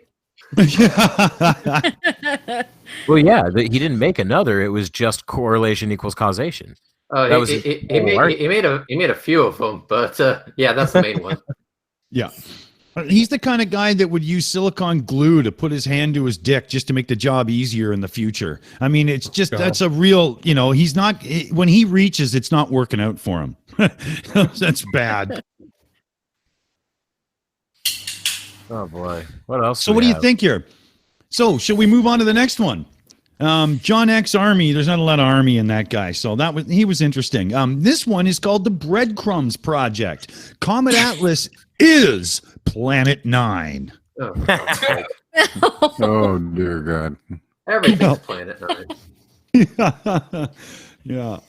Well, yeah, he didn't make another. It was just correlation equals causation. He made a few of them, but yeah, that's the main one. Yeah. He's the kind of guy that would use silicone glue to put his hand to his dick just to make the job easier in the future. I mean, it's just, that's a real, he's not, when he reaches, it's not working out for him. That's bad. Oh boy. What else? So what do you think here? So should we move on to the next one? John X Army. There's not a lot of Army in that guy, so he was interesting. This one is called the Breadcrumbs Project. Comet Atlas is Planet 9. Oh dear God! Everything's Planet 9. Yeah.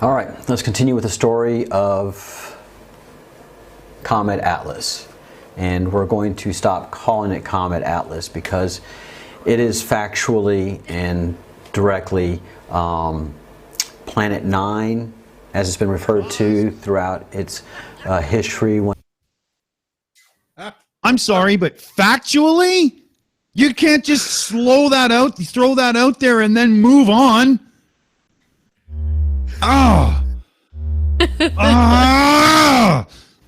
All right, let's continue with the story of Comet Atlas, and we're going to stop calling it Comet Atlas because it is factually and directly Planet 9, as it's been referred to throughout its history. I'm sorry, but factually? You can't just throw that out there and then move on. Oh.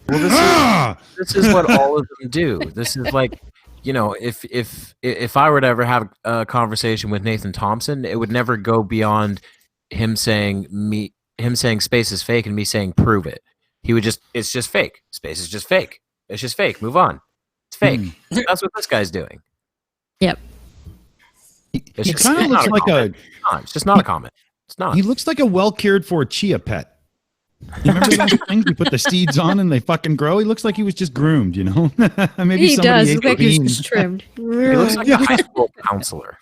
Well, this is what all of them do. This is like, if I were to ever have a conversation with Nathan Thompson, it would never go beyond him saying space is fake and me saying prove it. He would it's just fake. Space is just fake. It's just fake. Move on. It's fake. That's what this guy's doing. Yep. He kind of looks like it's just not a comment. It's not. He looks like a well cared for chia pet. You remember those things you put the seeds on and they fucking grow? He looks like he was just groomed, Maybe he does look like he was just trimmed. He looks like a high school counselor.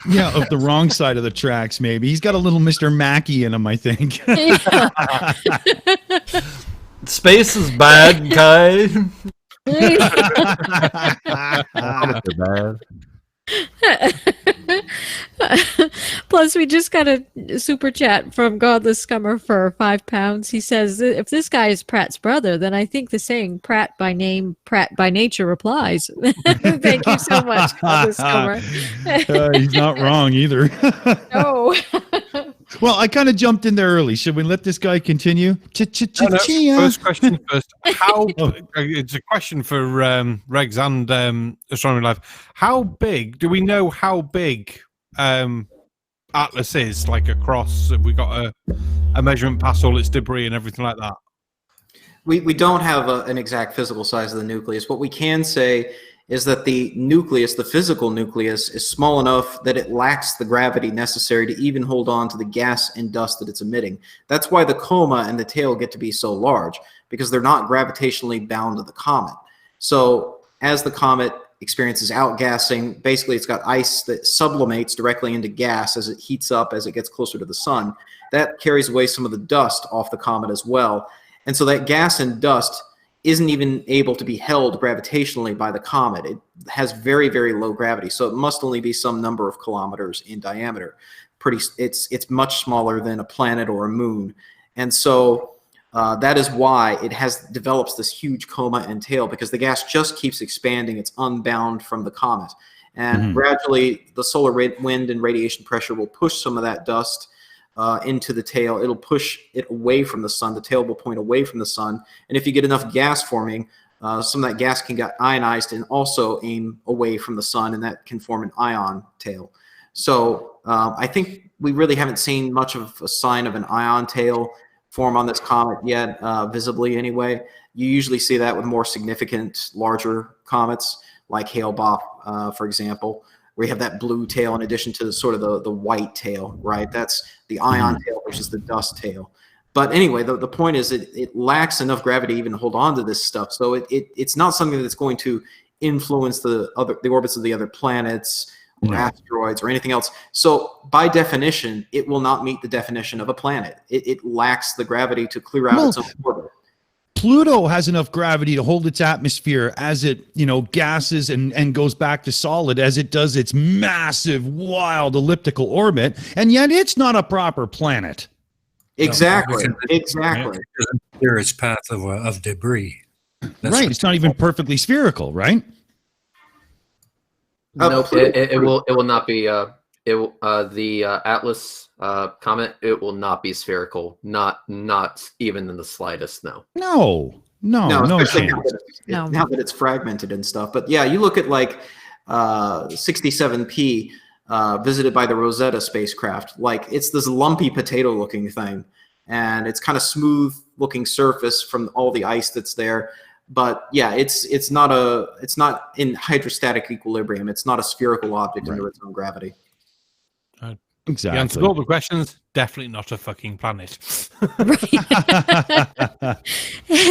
Yeah, of the wrong side of the tracks, maybe. He's got a little Mr. Mackey in him, I think. Space is bad, guy. Plus, we just got a super chat from Godless Scummer for £5. He says, if this guy is Pratt's brother, then I think the saying Pratt by name, Pratt by nature applies. Thank you so much, Godless Scummer. He's not wrong either. No. Well, I kind of jumped in there early. Should we let this guy continue? First question first. How? It's a question for Regs and Astronomy Live. How big? Do we know how big Atlas is? Like across? Have we got a measurement past all its debris and everything like that? We don't have an exact physical size of the nucleus. What we can say is that the nucleus, the physical nucleus, is small enough that it lacks the gravity necessary to even hold on to the gas and dust that it's emitting. That's why the coma and the tail get to be so large, because they're not gravitationally bound to the comet. So as the comet experiences outgassing, basically it's got ice that sublimates directly into gas as it heats up, as it gets closer to the sun. That carries away some of the dust off the comet as well. And so that gas and dust isn't even able to be held gravitationally by the comet. It has very, very low gravity, so it must only be some number of kilometers in diameter. It's much smaller than a planet or a moon, and so that is why it develops this huge coma and tail, because the gas just keeps expanding. It's unbound from the comet, and gradually the solar wind and radiation pressure will push some of that dust into the tail. It'll push it away from the sun. The tail will point away from the sun. And if you get enough gas forming, some of that gas can get ionized and also aim away from the sun, and that can form an ion tail. So I think we really haven't seen much of a sign of an ion tail form on this comet yet, visibly anyway. You usually see that with more significant, larger comets, like Hale-Bopp, for example, where you have that blue tail in addition to sort of the white tail, right? That's the ion tail versus the dust tail. But anyway, the point is it lacks enough gravity to even hold on to this stuff. So it's not something that's going to influence the orbits of the other planets or asteroids or anything else. So by definition, it will not meet the definition of a planet. It lacks the gravity to clear out its own orbit. Pluto has enough gravity to hold its atmosphere as it, gases and goes back to solid, as it does its massive, wild elliptical orbit, and yet it's not a proper planet. Exactly. Exactly. Clear its path of debris. Right. It's not even perfectly spherical, right? Nope. It will not be. The Atlas comet, it will not be spherical. Not even in the slightest. No. No Especially chance. now that it's fragmented and stuff. But yeah, you look at like 67P visited by the Rosetta spacecraft. Like, it's this lumpy potato-looking thing, and it's kind of smooth-looking surface from all the ice that's there. But yeah, it's not in hydrostatic equilibrium. It's not a spherical object under its own gravity. Exactly. The answer to all the questions, definitely not a fucking planet. And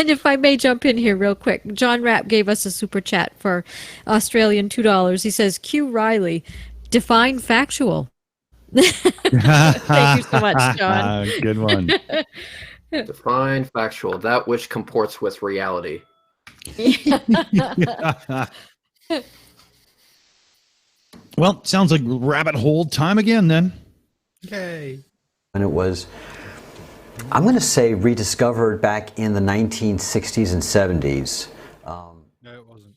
if I may jump in here real quick, John Rapp gave us a super chat for Australian $2. He says, Q Riley, define factual. Thank you so much, John. Good one. Define factual, that which comports with reality. Well, sounds like rabbit hole time again then. Yay. And it was, I'm going to say, rediscovered back in the 1960s and 70s. No, it wasn't.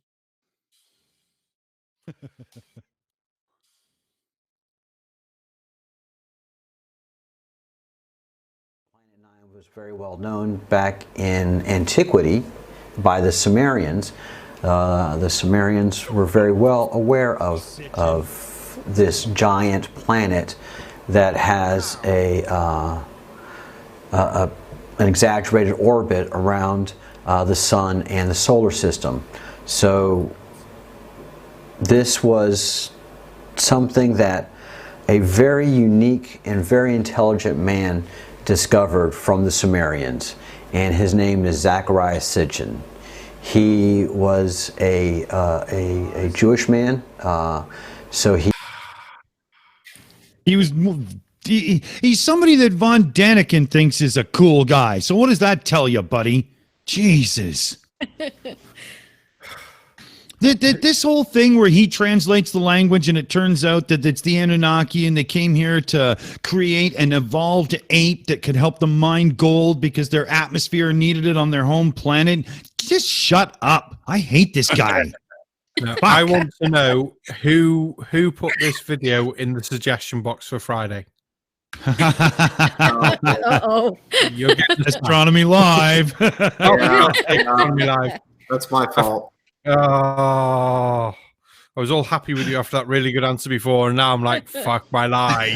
Was very well known back in antiquity by the Sumerians. The Sumerians were very well aware of this giant planet that has an exaggerated orbit around the sun and the solar system. So this was something that a very unique and very intelligent man discovered from the Sumerians, and his name is Zecharia Sitchin. He was a Jewish man, so he's somebody that Von Daniken thinks is a cool guy. So what does that tell you, buddy? Jesus. This whole thing where he translates the language and it turns out that it's the Anunnaki and they came here to create an evolved ape that could help them mine gold because their atmosphere needed it on their home planet. Just shut up. I hate this guy. No, I want to know who put this video in the suggestion box for Friday. Uh-oh. You're getting Astronomy Live. Astronomy Live. That's my fault. Oh, I was all happy with you after that really good answer before, and now I'm like, fuck my life.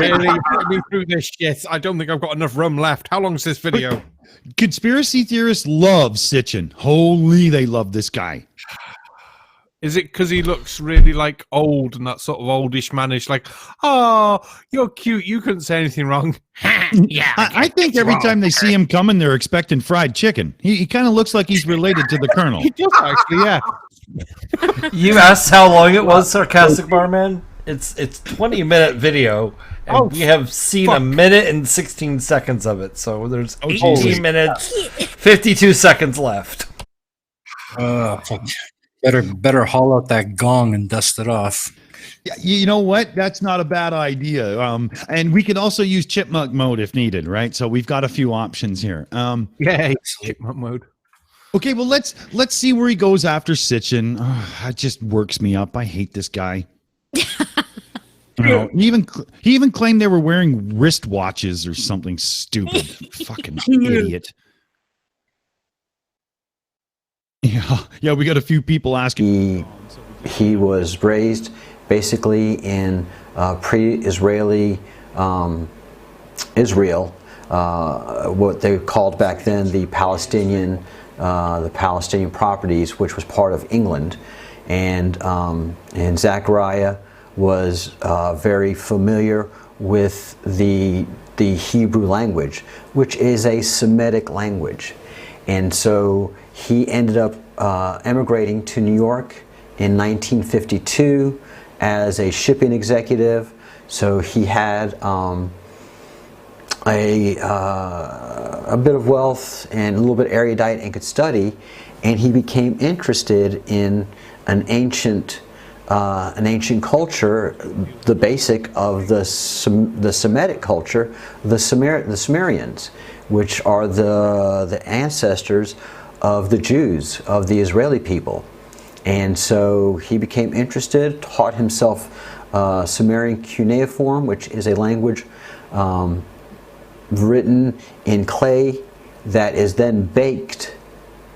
Really put me through this shit. I don't think I've got enough rum left. How long is this video? Conspiracy theorists love Sitchin. Holy, they love this guy. Is it because he looks really like old and that sort of oldish manish, like, oh, you're cute, you couldn't say anything wrong? Yeah, I think every time they see him coming, they're expecting fried chicken. He kind of looks like he's related to the Colonel. He does actually, yeah. You asked how long it was, Sarcastic Barman? It's 20-minute video, and we have seen a minute and 16 seconds of it. So there's 18 minutes, 52 seconds left. Better haul out that gong and dust it off. Yeah, you know what? That's not a bad idea. And we could also use chipmunk mode if needed, right? So we've got a few options here. Yeah, chipmunk mode. Okay, well let's see where he goes after Sitchin. Oh, that just works me up. I hate this guy. He even claimed they were wearing wristwatches or something stupid. Fucking idiot. Yeah, we got a few people asking. He was raised basically in pre-Israeli Israel, what they called back then the Palestinian properties, which was part of England, and Zecharia was very familiar with the Hebrew language, which is a Semitic language, and so he ended up emigrating to New York in 1952 as a shipping executive. So he had a bit of wealth and a little bit erudite and could study, and he became interested in an ancient culture, the basic of the Semitic culture, the Sumerians, which are the ancestors of the Jews, of the Israeli people. And so he became interested, taught himself Sumerian cuneiform, which is a language written in clay that is then baked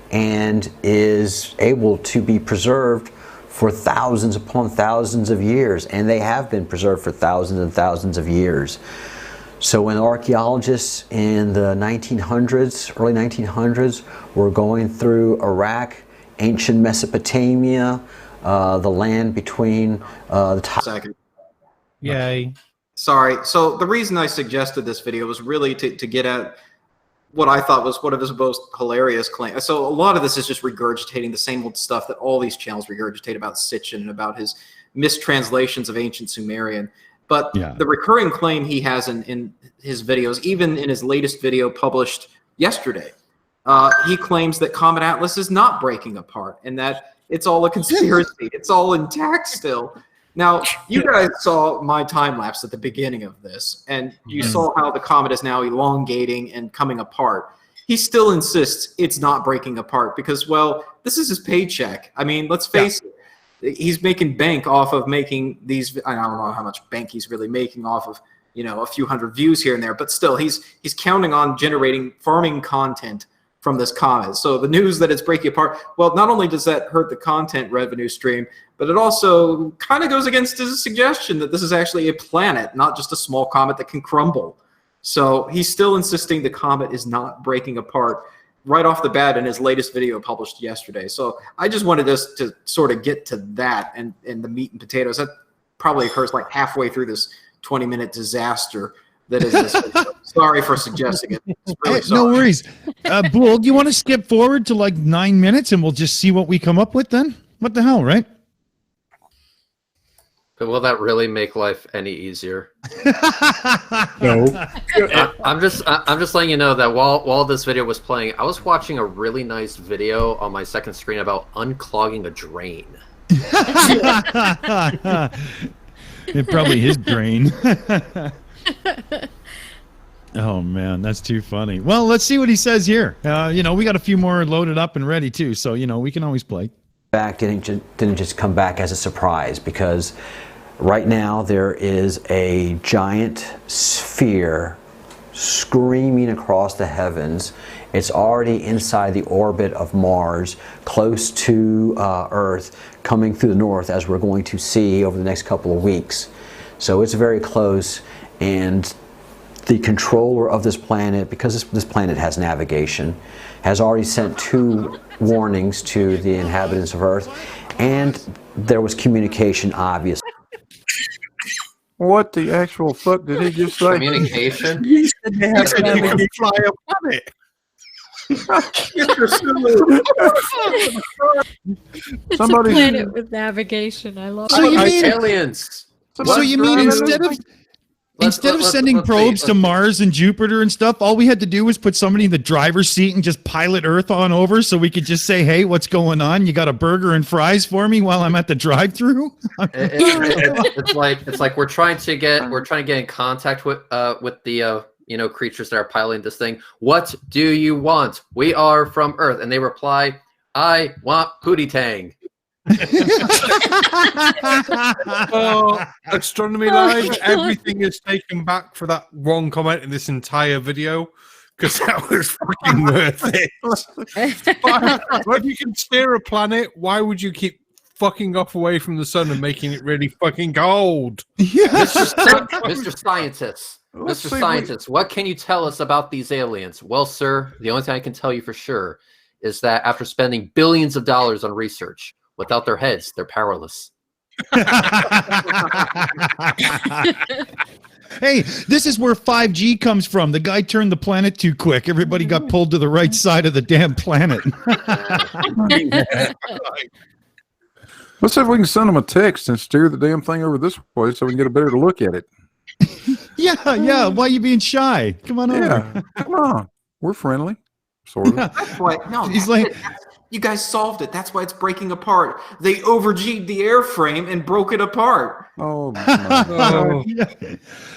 and is able to be preserved for thousands upon thousands of years. And they have been preserved for thousands and thousands of years. So when archaeologists in the 1900s, early 1900s, were going through Iraq, ancient Mesopotamia, the land between the Yay. Sorry. So the reason I suggested this video was really to get at what I thought was one of his most hilarious claims. So a lot of this is just regurgitating the same old stuff that all these channels regurgitate about Sitchin and about his mistranslations of ancient Sumerian. But the recurring claim he has in his videos, even in his latest video published yesterday, he claims that Comet Atlas is not breaking apart and that it's all a conspiracy. It's all intact still. Now, you guys saw my time lapse at the beginning of this, and you saw how the comet is now elongating and coming apart. He still insists it's not breaking apart because, well, this is his paycheck. I mean, let's face it. he's making bank off of making these. I don't know how much bank he's really making off of, a few hundred views here and there, but still he's counting on generating farming content from this comet. So the news that it's breaking apart, well, not only does that hurt the content revenue stream, but it also kind of goes against his suggestion that this is actually a planet, not just a small comet that can crumble. So he's still insisting the comet is not breaking apart right off the bat in his latest video published yesterday. So I just wanted us to sort of get to that and the meat and potatoes. That probably occurs like halfway through this 20-minute disaster that is this video. Sorry for suggesting it. Really no worries. Bool, do you want to skip forward to like 9 minutes and we'll just see what we come up with then? What the hell, right? But will that really make life any easier? No. I'm just letting you know that while this video was playing, I was watching a really nice video on my second screen about unclogging a drain. It probably his drain. Oh man, that's too funny. Well, let's see what he says here. We got a few more loaded up and ready too, so we can always play. Back didn't just come back as a surprise, because right now there is a giant sphere screaming across the heavens. It's already inside the orbit of Mars, close to Earth, coming through the north, as we're going to see over the next couple of weeks. So it's very close, and the controller of this planet, because this planet has navigation, has already sent 2 warnings to the inhabitants of Earth, and there was communication, obviously. What the actual fuck did he just say? Communication? He said they have to fly a planet. It's a planet with navigation. I love So it. you mean aliens? So you mean instead of sending probes to Mars and Jupiter and stuff, all we had to do was put somebody in the driver's seat and just pilot Earth on over, so we could just say, "Hey, what's going on? You got a burger and fries for me while I'm at the drive-through?" It's like we're trying to get in contact with the creatures that are piloting this thing. What do you want? We are from Earth, and they reply, "I want Pootie Tang." Astronomy Live, everything is taken back for that one comment in this entire video, because that was fucking worth it. But if you can steer a planet, why would you keep fucking off away from the sun and making it really fucking cold? Mr. Scientist, Mr. Scientist, what can you tell us about these aliens? Well, sir, the only thing I can tell you for sure is that after spending billions of dollars on research, without their heads, they're powerless. Hey, this is where 5G comes from. The guy turned the planet too quick. Everybody got pulled to the right side of the damn planet. Let's see if we can send them a text and steer the damn thing over this way so we can get a better look at it. Yeah. Why are you being shy? Come on over. Come on. We're friendly. Sort of. That's why. No, He's like, you guys solved it. That's why it's breaking apart. They overg'd the airframe and broke it apart. Oh, my.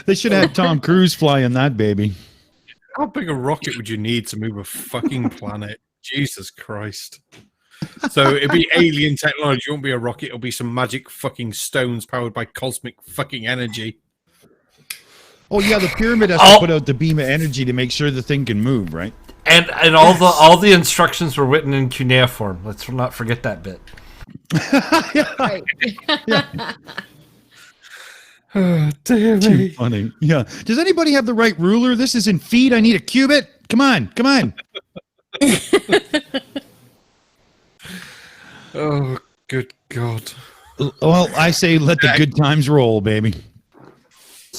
They should have Tom Cruise flying that baby. How big a rocket would you need to move a fucking planet? Jesus Christ. So it'd be alien technology. It won't be a rocket. It'll be some magic fucking stones powered by cosmic fucking energy. Oh yeah, the pyramid has to put out the beam of energy to make sure the thing can move, right? And all the instructions were written in cuneiform. Let's not forget that bit. Right. Oh, dear Too me. funny. Yeah. Does anybody have the right ruler? This is in feet. I need a cubit. Come on. Oh, good God. Well, I say let the good times roll, baby.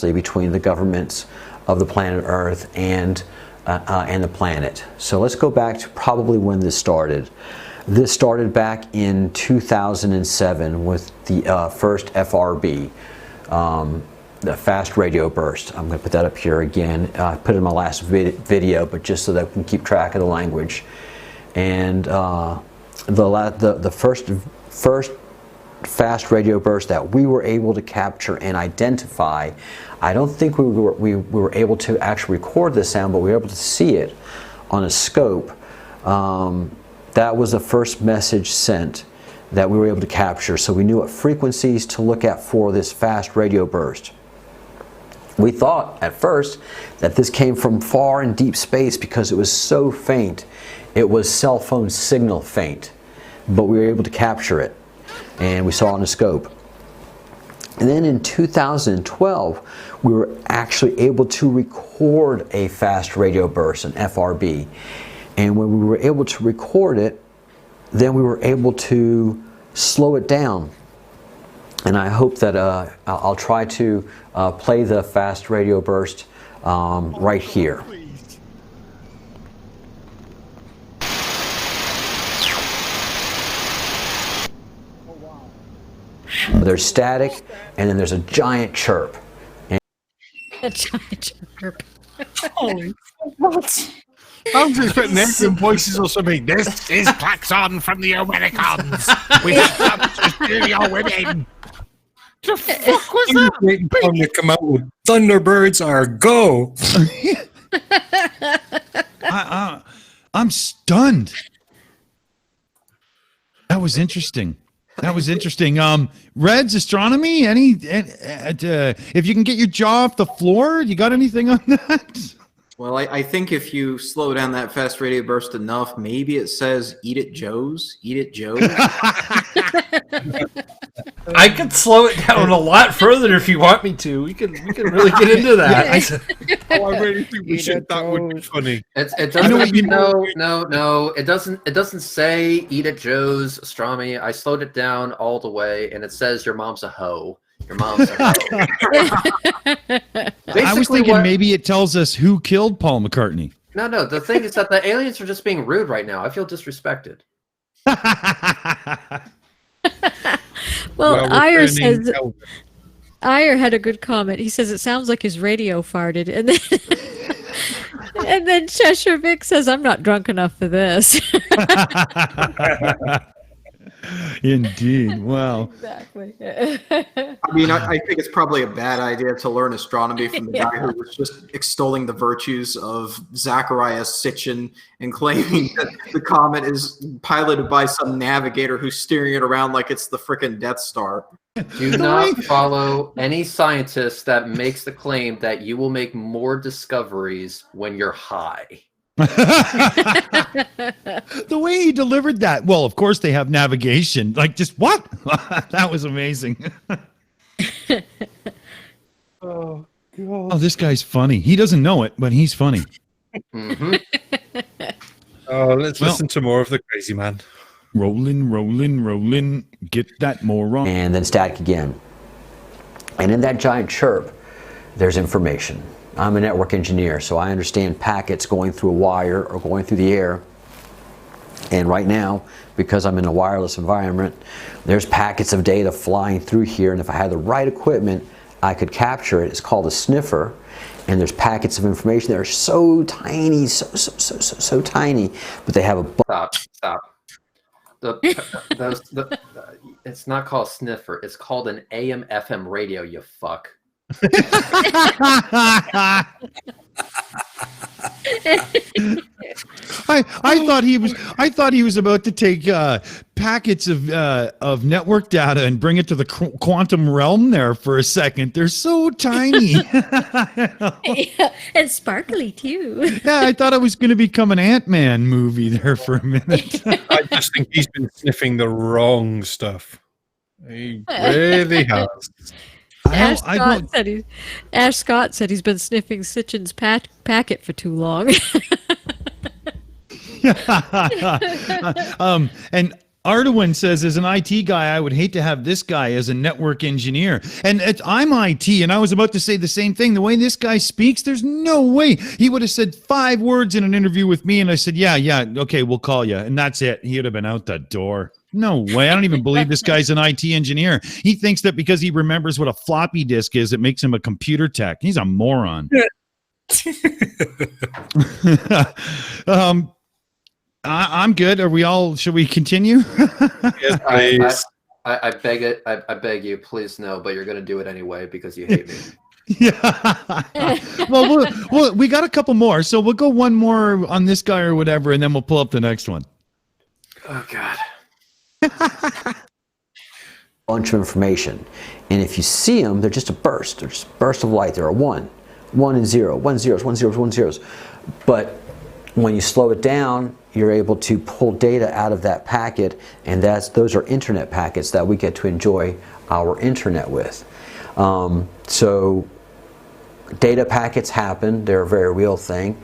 Between the governments of the planet Earth and the planet. So let's go back to probably when this started. This started back in 2007 with the first FRB, the fast radio burst. I'm going to put that up here again. I put it in my last video, but just so that we can keep track of the language. And the first fast radio burst that we were able to capture and identify, I don't think we were able to actually record the sound, but we were able to see it on a scope. That was the first message sent that we were able to capture, so we knew what frequencies to look at for this fast radio burst. We thought at first that this came from far and deep space because it was so faint. It was cell phone signal faint, but we were able to capture it, and we saw it on the scope. And then in 2012, we were actually able to record a fast radio burst, an FRB. And when we were able to record it, then we were able to slow it down. And I hope that I'll try to play the fast radio burst right here. There's static, and then there's a giant chirp. A giant chirp. Holy what? I was expecting Asian voices or something. This is Klaxon from the Americans. We have come to steal your women. The fuck was that? Waiting for them to come out with Thunderbirds are go. I'm stunned. That was interesting. Reds Astronomy. If you can get your jaw off the floor, you got anything on that? Well, I think if you slow down that fast radio burst enough, maybe it says "Eat it, Joe's." Eat it, Joe's. I could slow it down a lot further if you want me to. We can really get into that. Oh, I really think we should. That would be funny. It doesn't. No. It doesn't say "Eat it, Joe's" astronomy. I slowed it down all the way, and it says "Your mom's a hoe." Your mom's a hoe. I was thinking maybe it tells us who killed Paul McCartney. No. The thing is that the aliens are just being rude right now. I feel disrespected. Well, Ire says Ire had a good comment. He says it sounds like his radio farted, and then and then Cheshire Vic says, "I'm not drunk enough for this." Indeed. Wow. Exactly. I mean, I think it's probably a bad idea to learn astronomy from the guy who was just extolling the virtues of Zachariah Sitchin and claiming that the comet is piloted by some navigator who's steering it around like it's the frickin' Death Star. Do not follow any scientist that makes the claim that you will make more discoveries when you're high. The way he delivered that. Well, of course they have navigation. Like, just what? That was amazing. Oh, God. Oh, this guy's funny. He doesn't know it, but he's funny. Mm-hmm. Let's listen to more of the crazy man. Rolling. Get that moron. And then static again. And in that giant chirp, there's information. I'm a network engineer, so I understand packets going through a wire or going through the air. And right now, because I'm in a wireless environment, there's packets of data flying through here, and if I had the right equipment, I could capture it. It's called a sniffer, and there's packets of information that are so tiny, so tiny, but they have a... Stop. It's not called a sniffer. It's called an AM/FM radio, you fuck. I thought he was about to take packets of network data and bring it to the quantum realm there for a second. They're so tiny. Yeah, and sparkly too. Yeah, I thought it was going to become an Ant-Man movie there for a minute. I just think he's been sniffing the wrong stuff. He really has. Ash Scott said he's been sniffing Sitchin's packet for too long. And Arduin says, as an IT guy, I would hate to have this guy as a network engineer. And I'm IT, and I was about to say the same thing. The way this guy speaks, there's no way. He would have said 5 words in an interview with me, and I said, yeah, okay, we'll call you. And that's it. He would have been out the door. No way. I don't even believe this guy's an IT engineer. He thinks that because he remembers what a floppy disk is, it makes him a computer tech. He's a moron. I'm good. Are we all? Should we continue? Yes, please. I beg it. I beg you, please no. But you're going to do it anyway because you hate me. Yeah. Well, we got a couple more, so we'll go one more on this guy or whatever, and then we'll pull up the next one. Oh God. bunch of information. And if you see them, they're just a burst. They're just a burst of light. They're a 1 and 0, 1 zeros, 1 zeros, 1 zeros. But when you slow it down, you're able to pull data out of that packet, and those are internet packets that we get to enjoy our internet with. So data packets happen. They're a very real thing.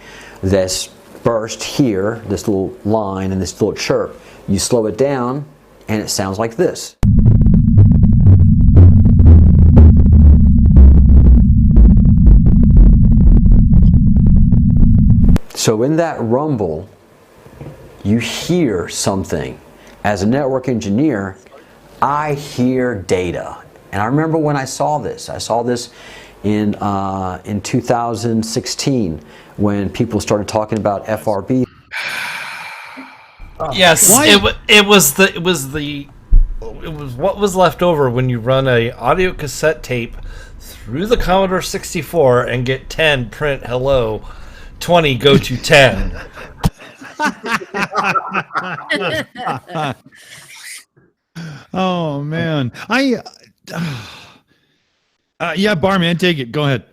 This burst here, this little line and this little chirp, you slow it down and it sounds like this. So in that rumble, you hear something. As a network engineer, I hear data. And I remember when I saw this in 2016 when people started talking about FRB. Yes, it was what was left over when you run a audio cassette tape through the Commodore 64 and get 10 print hello, 20 go to 10. Oh man, yeah, Barman, take it. Go ahead.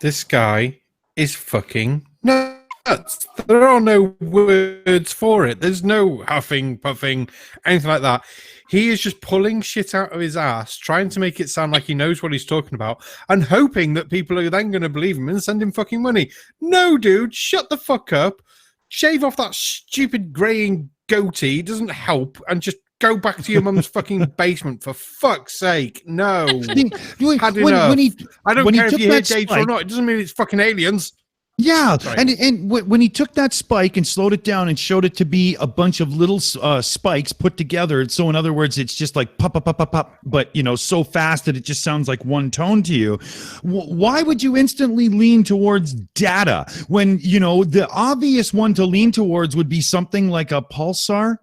This guy is fucking nuts. There are no words for it. There's no huffing, puffing, anything like that. He is just pulling shit out of his ass, trying to make it sound like he knows what he's talking about, and hoping that people are then going to believe him and send him fucking money. No, dude, shut the fuck up. Shave off that stupid greying goatee. It doesn't help, and just go back to your mum's fucking basement, for fuck's sake. No. Had enough. I don't care if you hear data or not. It doesn't mean it's fucking aliens. Yeah, and when he took that spike and slowed it down and showed it to be a bunch of little spikes put together, so in other words, it's just like pop, pop, pop, pop, pop, but so fast that it just sounds like one tone to you. Why would you instantly lean towards data when the obvious one to lean towards would be something like a pulsar?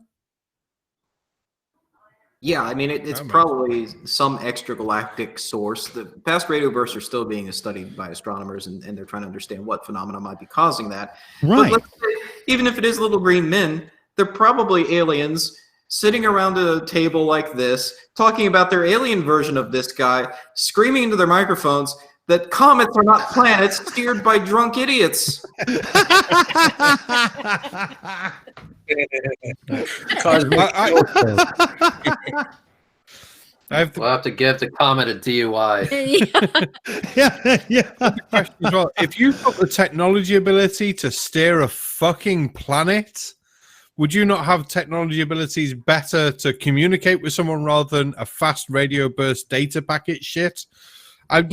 Yeah, I mean, it's probably some extragalactic source. The past radio bursts are still being studied by astronomers, and they're trying to understand what phenomena might be causing that. Right. But let's say, even if it is little green men, they're probably aliens sitting around a table like this, talking about their alien version of this guy, screaming into their microphones that comets are not planets steered by drunk idiots. We'll have to give the Comet a DUI. Yeah. Question as well. If you've got the technology ability to steer a fucking planet, would you not have technology abilities better to communicate with someone rather than a fast radio burst data packet shit? I'm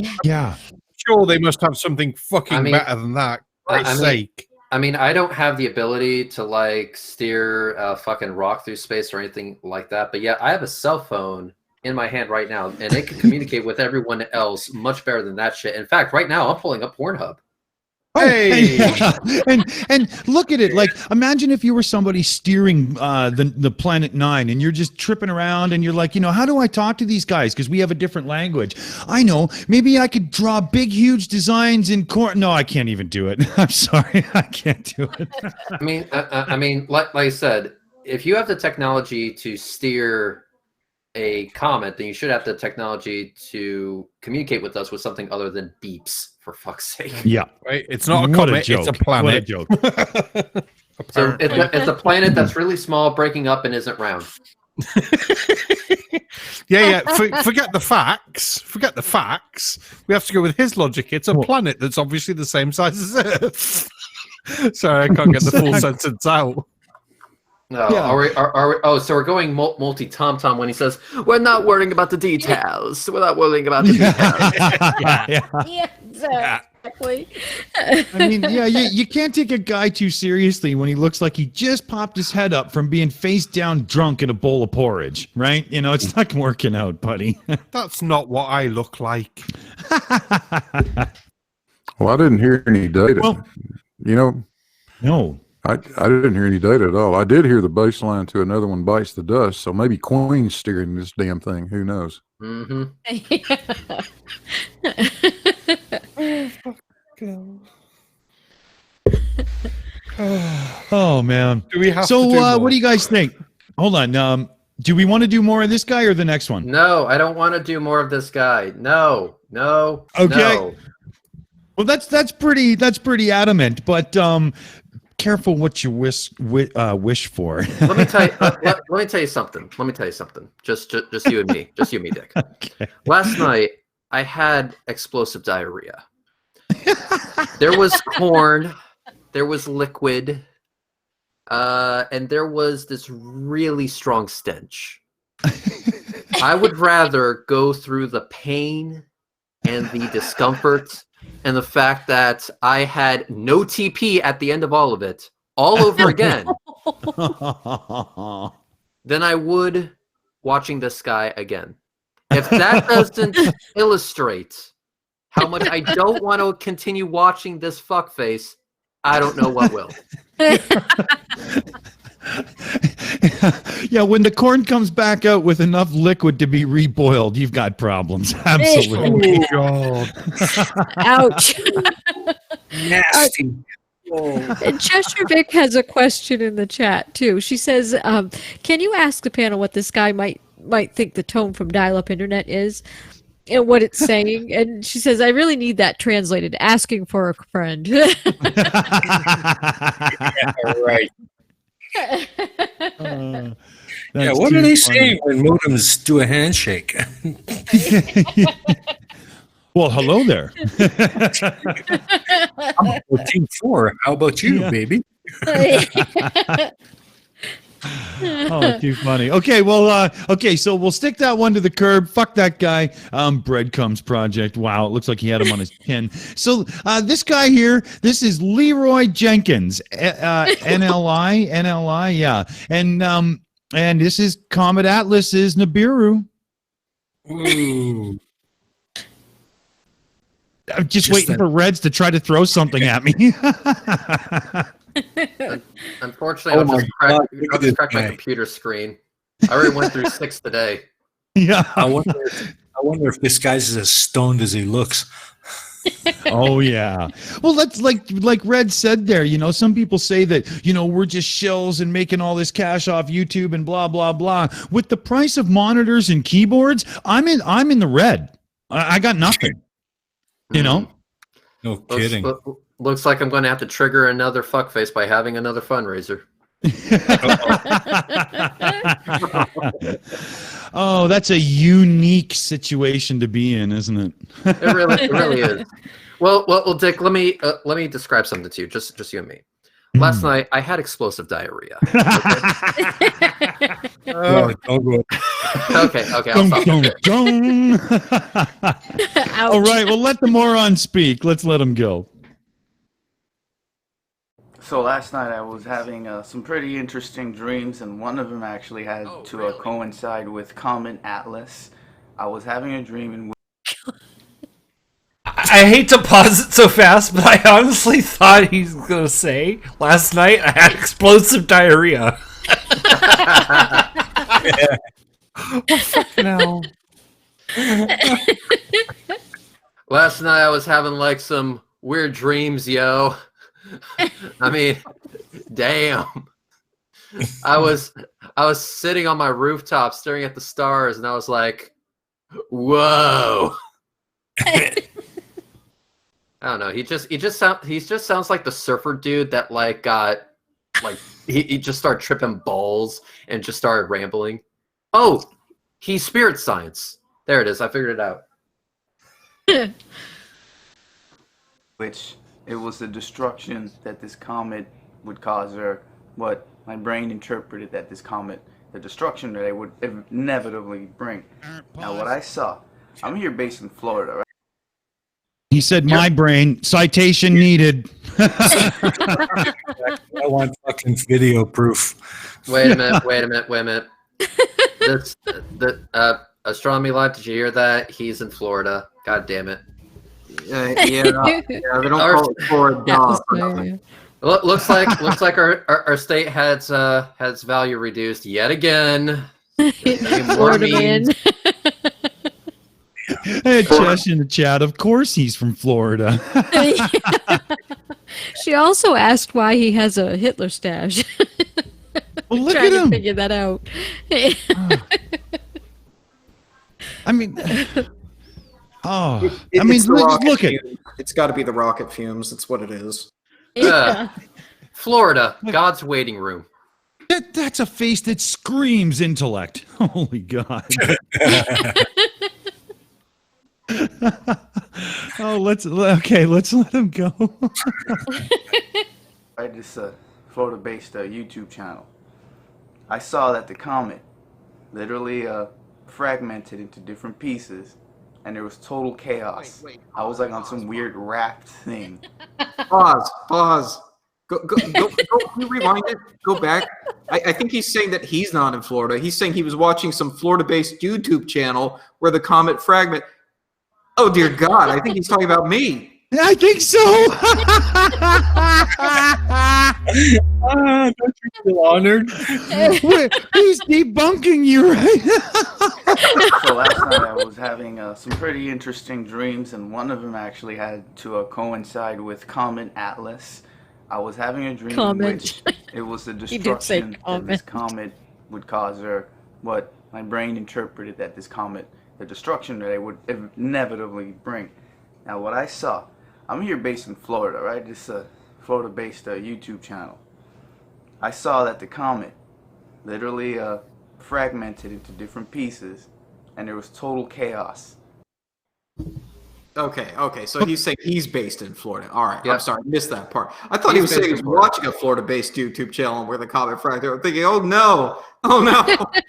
sure they must have something fucking better than that. For Christ's sake. I mean, I don't have the ability to steer a fucking rock through space or anything like that. But yeah, I have a cell phone in my hand right now, and it can communicate with everyone else much better than that shit. In fact, right now I'm pulling up Pornhub. Hey, and look at it. Like, imagine if you were somebody steering the Planet 9, and you're just tripping around, and you're like, how do I talk to these guys? Because we have a different language. I know. Maybe I could draw big, huge designs in No, I can't even do it. I'm sorry, I can't do it. I mean, like I said, if you have the technology to steer a comet, then you should have the technology to communicate with us with something other than beeps. For fuck's sake. Yeah. Right? It's not a comet, it's a planet. What a joke. So it's a planet that's really small, breaking up, and isn't round. Yeah. Forget the facts. Forget the facts. We have to go with his logic. It's a planet that's obviously the same size as Earth. Sorry, I can't get the full sentence out. No, yeah. So we're going multi-tom-tom when he says, we're not worrying about the details. We're not worrying about the details. Yeah, exactly. I mean, you can't take a guy too seriously when he looks like he just popped his head up from being face down drunk in a bowl of porridge, right? It's not working out, buddy. That's not what I look like. Well, I didn't hear any data. Well, No. I didn't hear any data at all. I did hear the bass line to Another One Bites the Dust, so maybe Queen's steering this damn thing. Who knows? Mm-hmm. Oh, man. Do we have so to do more? what do you guys think? Hold on. Do we want to do more of this guy or the next one? No, I don't want to do more of this guy. No. Okay. No. Well, that's pretty adamant, but careful what you wish for. Let me tell you something. Just you and me. Just you and me, Dick. Okay. Last night I had explosive diarrhea. There was corn, there was liquid, and there was this really strong stench. I would rather go through the pain and the discomfort and the fact that I had no TP at the end of all of it, all over again, than I would watching this guy again. If that doesn't illustrate how much I don't want to continue watching this fuckface, I don't know what will. Yeah, when the corn comes back out with enough liquid to be reboiled, you've got problems. Absolutely. Oh, God. Ouch. Nasty. And Cheshire Vic has a question in the chat too. She says, "Can you ask the panel what this guy might think the tone from dial-up internet is, and what it's saying?" And she says, "I really need that translated. Asking for a friend." Yeah, right. Yeah, what do they say when modems do a handshake? Well, hello there. I'm 14-4. How about you, baby? Oh, too funny. Okay, well, so we'll stick that one to the curb. Fuck that guy. Breadcrumbs Project. Wow, it looks like he had him on his chin. So this guy here, this is Leroy Jenkins, NLI, yeah, and this is Comet Atlas's Nibiru. Ooh. I'm just waiting for Reds to try to throw something at me. Unfortunately, I'll just crack my computer screen. I already went through 6 today. Yeah. I wonder if this guy's as stoned as he looks. Oh yeah. Well, that's like Red said there. You know, some people say that we're just shills and making all this cash off YouTube and blah blah blah. With the price of monitors and keyboards, I'm in the red. I got nothing. No kidding. Looks like I'm going to have to trigger another fuckface by having another fundraiser. Oh, that's a unique situation to be in, isn't it? It really is. Well, Dick, let me describe something to you, just you and me. Last night, I had explosive diarrhea. Okay, I'll stop. All right, well, let the moron speak. Let's let him go. So last night I was having some pretty interesting dreams, and one of them actually had to coincide with Comet Atlas. I was having a dream in which I hate to pause it so fast, but I honestly thought he's going to say, last night I had explosive diarrhea. Yeah. Oh, fucking hell. Last night I was having like some weird dreams, yo. I mean, damn. I was sitting on my rooftop staring at the stars, and I was like, whoa. I don't know. He just sounds like the surfer dude that he just started tripping balls and just started rambling. Oh, he's spirit science. There it is. I figured it out. which it was the destruction that this comet would cause, or what my brain interpreted that this comet, the destruction that it would inevitably bring. Now, what I saw, I'm here based in Florida, right? He said, my brain, citation needed. I want fucking video proof. Wait a minute. Astronomy Live, did you hear that? He's in Florida. God damn it. Yeah, they don't call it Florida. Looks like our state has value reduced yet again. Florida man. Hey, Chesh in the chat. Of course he's from Florida. She also asked why he has a Hitler stash. Well, look trying at to him. figure that out. I mean, I It's mean, the just rocket look at. fumes. It's got to be the rocket fumes. That's what it is. Florida, God's waiting room. That's a face that screams intellect. Holy God. Let's let him go. I just Florida-based YouTube channel. I saw that the comet literally fragmented into different pieces, and there was total chaos. I was like on some weird wrapped thing. Pause. Go, rewind it. Go back. I think he's saying that he's not in Florida. He's saying he was watching some Florida-based YouTube channel where the comet fragment. Oh dear God! I think he's talking about me. I think so. Don't you feel honored? Wait, he's debunking you right now. So last night I was having some pretty interesting dreams, and one of them actually had to coincide with Comet Atlas. I was having a dream in which it was the destruction that this comet would cause, or what my brain interpreted that this comet, the destruction that it would inevitably bring. Now what I saw, I'm here based in Florida, right? This Florida-based YouTube channel. I saw that the comet literally fragmented into different pieces, and there was total chaos. Okay. So he's saying he's based in Florida. All right. Yeah. I'm sorry, I missed that part. I thought he was saying he was watching a Florida-based YouTube channel where the comet fractured. I'm thinking, oh no,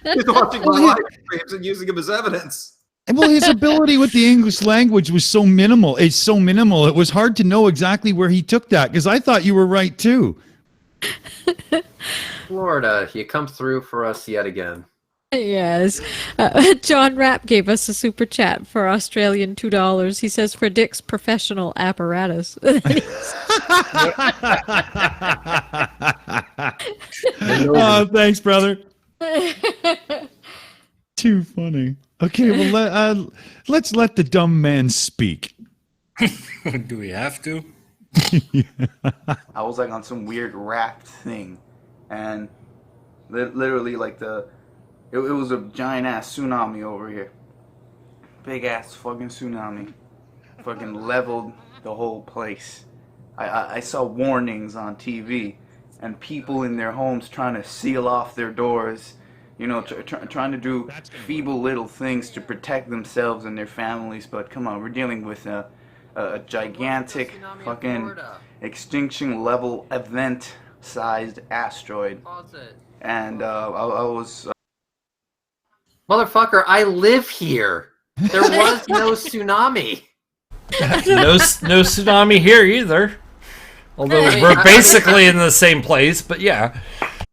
he's watching my live streams and using them as evidence. Well, his ability with the English language was so minimal. It's so minimal. It was hard to know exactly where he took that, because I thought you were right too. Florida, you come through for us yet again. Yes. John Rapp gave us a super chat for Australian $2. He says for Dick's professional apparatus. Thanks, brother. Too funny. Okay, well, let's let the dumb man speak. Do we have to? I was like on some weird wrapped thing, and literally like it was a giant ass tsunami over here. Big ass fucking tsunami. Fucking leveled the whole place. I saw warnings on TV, and people in their homes trying to seal off their doors. You know, trying to do feeble little things to protect themselves and their families. But come on, we're dealing with a gigantic fucking extinction level event sized asteroid. And I was... Motherfucker, I live here. There was no tsunami. no tsunami here either. Although we're basically in the same place, but yeah.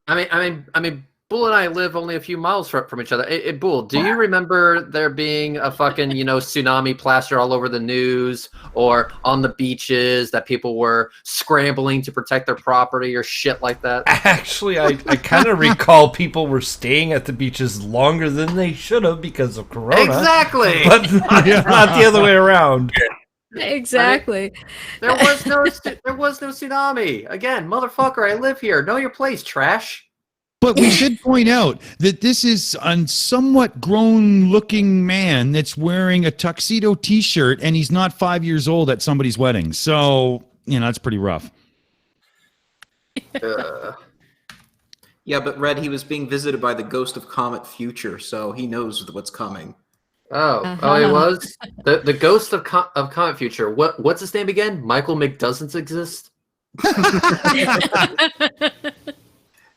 I mean, Bool and I live only a few miles from each other. Hey, Bool, do you remember there being a fucking, tsunami plaster all over the news or on the beaches that people were scrambling to protect their property or shit like that? Actually, I kind of recall people were staying at the beaches longer than they should have because of Corona. Exactly! But not the other way around. Exactly. There was no tsunami. Again, motherfucker, I live here. Know your place, trash. But we should point out that this is a somewhat grown-looking man that's wearing a tuxedo T-shirt, and he's not 5 years old at somebody's wedding. So, that's pretty rough. Yeah, but Red, he was being visited by the ghost of Comet Future, so he knows what's coming. Oh, he was? The ghost of Comet Future. What's his name again? Michael McDoesn't exist?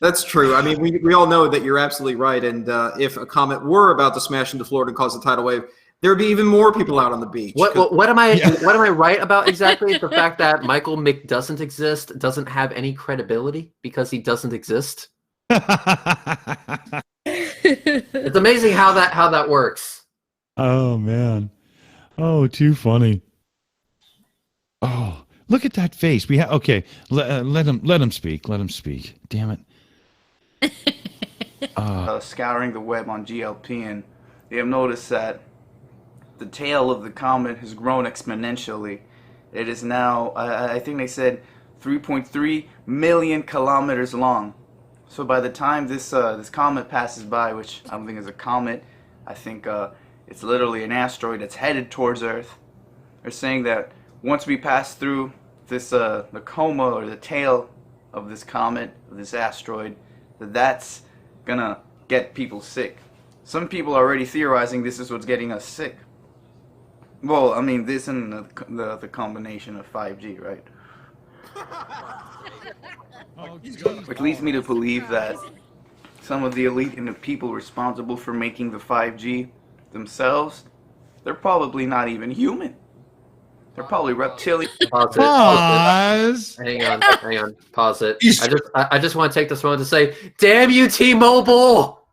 That's true. I mean, we all know that you're absolutely right. And if a comet were about to smash into Florida and cause a tidal wave, there'd be even more people out on the beach. What am I right about exactly? The fact that Michael McDoesn't exist doesn't have any credibility because he doesn't exist. It's amazing how that works. Oh man. Oh, too funny. Oh, look at that face. We have okay. Let him speak. Let him speak. Damn it. Scouring the web on GLP, and they have noticed that the tail of the comet has grown exponentially. It is now, I think they said, 3.3 million kilometers long. So by the time this comet passes by, which I don't think is a comet, I think it's literally an asteroid that's headed towards Earth. They're saying that once we pass through this the coma or the tail of this comet, of this asteroid, that's gonna get people sick. Some people are already theorizing this is what's getting us sick. Well, I mean, this and the combination of 5G, right? Which leads me to believe that some of the elite and the people responsible for making the 5G themselves, they're probably not even human. They're probably reptilian. Pause it. Pause. Hang on. Pause it. I just want to take this moment to say, damn you, T-Mobile!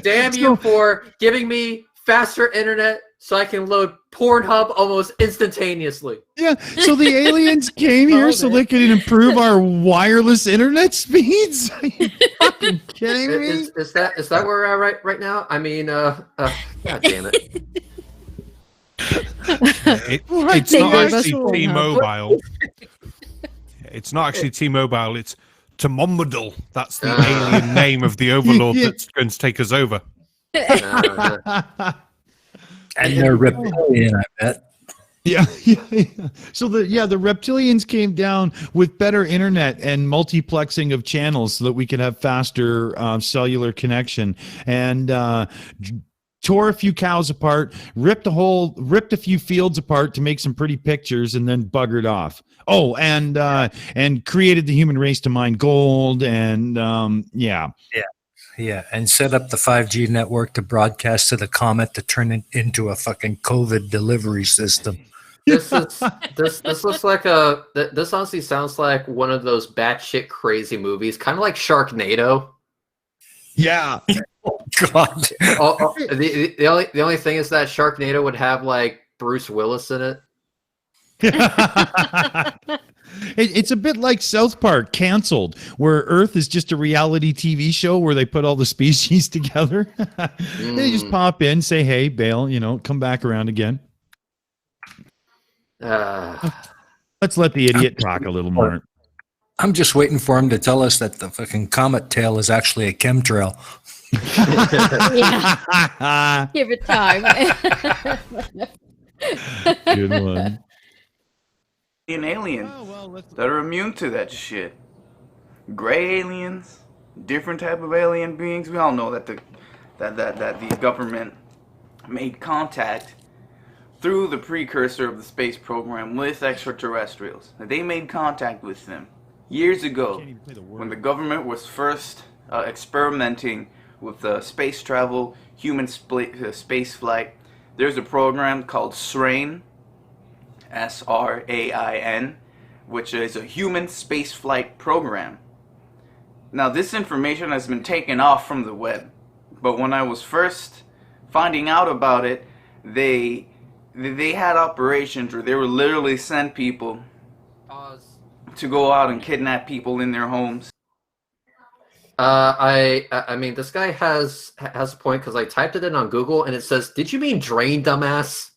Damn you for giving me faster internet so I can load Pornhub almost instantaneously. Yeah, so the aliens came here so they could improve our wireless internet speeds? Are you fucking kidding me? Is that where we're at right now? I mean, God damn it. It's not actually T-Mobile. It's not actually T-Mobile. It's Tattie-Bogle. That's the alien name of the overlord that's going to take us over. And they're reptilian, I bet. Yeah. So the reptilians came down with better internet and multiplexing of channels so that we could have faster cellular connection, and tore a few cows apart, ripped a few fields apart to make some pretty pictures, and then buggered off. Oh, and created the human race to mine gold, and Yeah, and set up the 5G network to broadcast to the comet to turn it into a fucking COVID delivery system. This looks like this honestly sounds like one of those batshit crazy movies, kind of like Sharknado. Yeah. Oh God. The only thing is that Sharknado would have like Bruce Willis in it. It's a bit like South Park Canceled, where Earth is just a reality TV show where they put all the species together. They just pop in, say, hey, bail, come back around again. Let's let the idiot talk a little more. I'm just waiting for him to tell us that the fucking comet tail is actually a chemtrail. Yeah. Give it time. Good one. An alien that are immune to that shit. Gray aliens, different type of alien beings. We all know that the government made contact through the precursor of the space program with extraterrestrials. They made contact with them years ago when the government was first experimenting with space travel, human space flight. There's a program called SRAIN, SRAIN, which is a human spaceflight program. Now, this information has been taken off from the web, but when I was first finding out about it, they had operations where they would literally send people to go out and kidnap people in their homes. I mean, this guy has a point, because I typed it in on Google and it says, "Did you mean drain, dumbass?"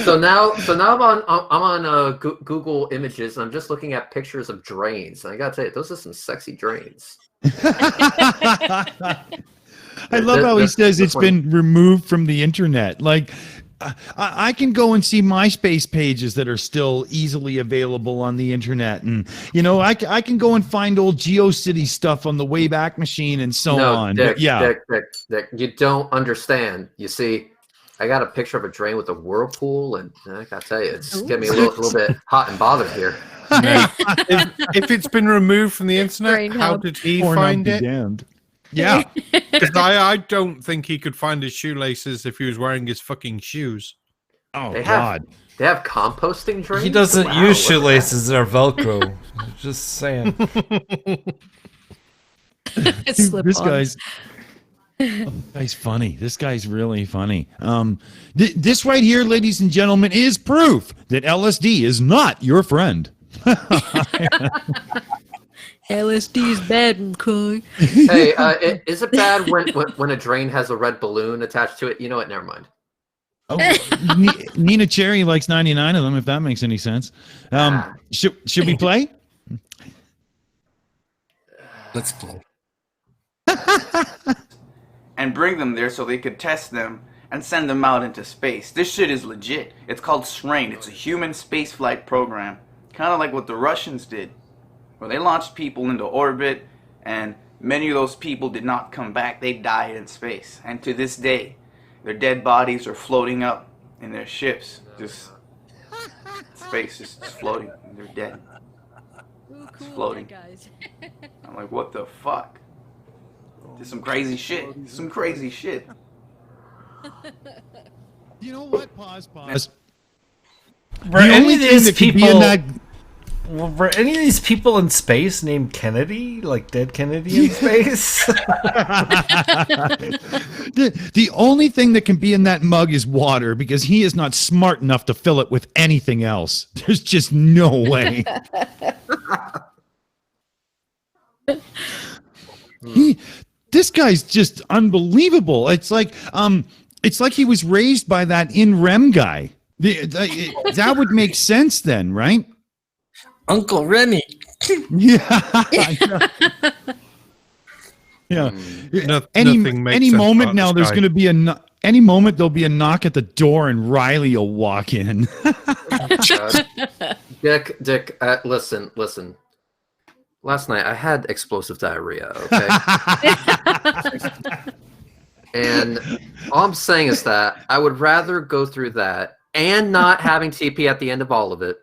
So now I'm on Google Images, and I'm just looking at pictures of drains. And I gotta tell you, those are some sexy drains. I love how he says it's been removed from the internet. Like, I can go and see MySpace pages that are still easily available on the internet, and I can go and find old GeoCities stuff on the Wayback Machine and so on. Dick, but yeah, Dick, you don't understand. You see, I got a picture of a drain with a whirlpool, and I gotta tell you, it's getting me a little bit hot and bothered here. If it's been removed from the internet, how did he find it? Damned. Yeah, because I don't think he could find his shoelaces if he was wearing his fucking shoes. Oh they God! They have composting drains. He doesn't use shoelaces; they're Velcro. Just saying. This guy's funny. This guy's really funny. This right here, ladies and gentlemen, is proof that LSD is not your friend. LSD is bad, okay? Hey, is it bad when a drain has a red balloon attached to it? You know what? Never mind. Oh, Nina Cherry likes 99 of them, if that makes any sense. Should we play? Let's play. And bring them there so they could test them and send them out into space. This shit is legit. It's called SRAIN. It's a human spaceflight program. Kind of like what the Russians did, where they launched people into orbit, and many of those people did not come back. They died in space. And to this day, their dead bodies are floating up in their ships. Just space is just floating. And they're dead. It's floating. I'm like, what the fuck? Just some crazy shit. Some crazy shit. You know what? Pause. Were any of these people? Were any of these people in space named Kennedy, like Dead Kennedy in space? The only thing that can be in that mug is water, because he is not smart enough to fill it with anything else. There's just no way. This guy's just unbelievable. It's like he was raised by that in REM guy. That would make sense then, right? Uncle Remy. Yeah. Yeah. Any moment now, there's going to be any moment there'll be a knock at the door and Riley will walk in. Dick, listen. Last night I had explosive diarrhea, okay? And all I'm saying is that I would rather go through that and not having TP at the end of all of it.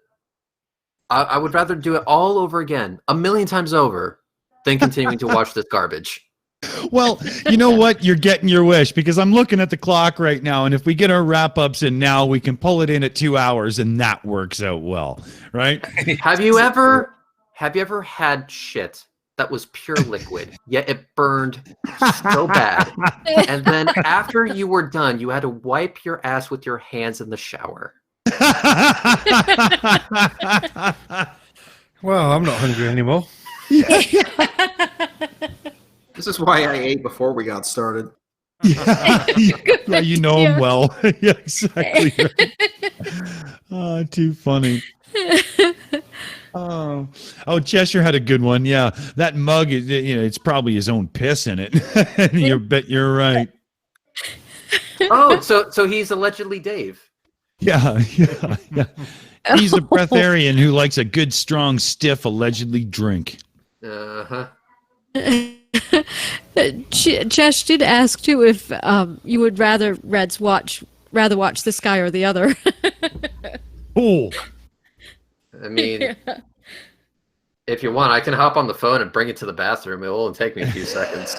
I would rather do it all over again, 1,000,000 times over, than continuing to watch this garbage. Well, you know what? You're getting your wish, because I'm looking at the clock right now, and if we get our wrap-ups in now, we can pull it in at 2 hours, and that works out well, right? Have you ever had shit that was pure liquid, yet it burned so bad, and then after you were done, you had to wipe your ass with your hands in the shower? Well, I'm not hungry anymore. This is why I ate before we got started. Yeah, you know him well. Yeah, exactly. Oh, too funny. Oh, Cheshire had a good one. Yeah, that mug is, it's probably his own piss in it. You bet you're right. Oh, so he's allegedly Dave. Yeah. He's a breatharian who likes a good, strong, stiff, allegedly drink. Uh-huh. Chesh did ask too if you would rather watch this guy or the other. Oh. I mean, if you want, I can hop on the phone and bring it to the bathroom. It will only take me a few seconds.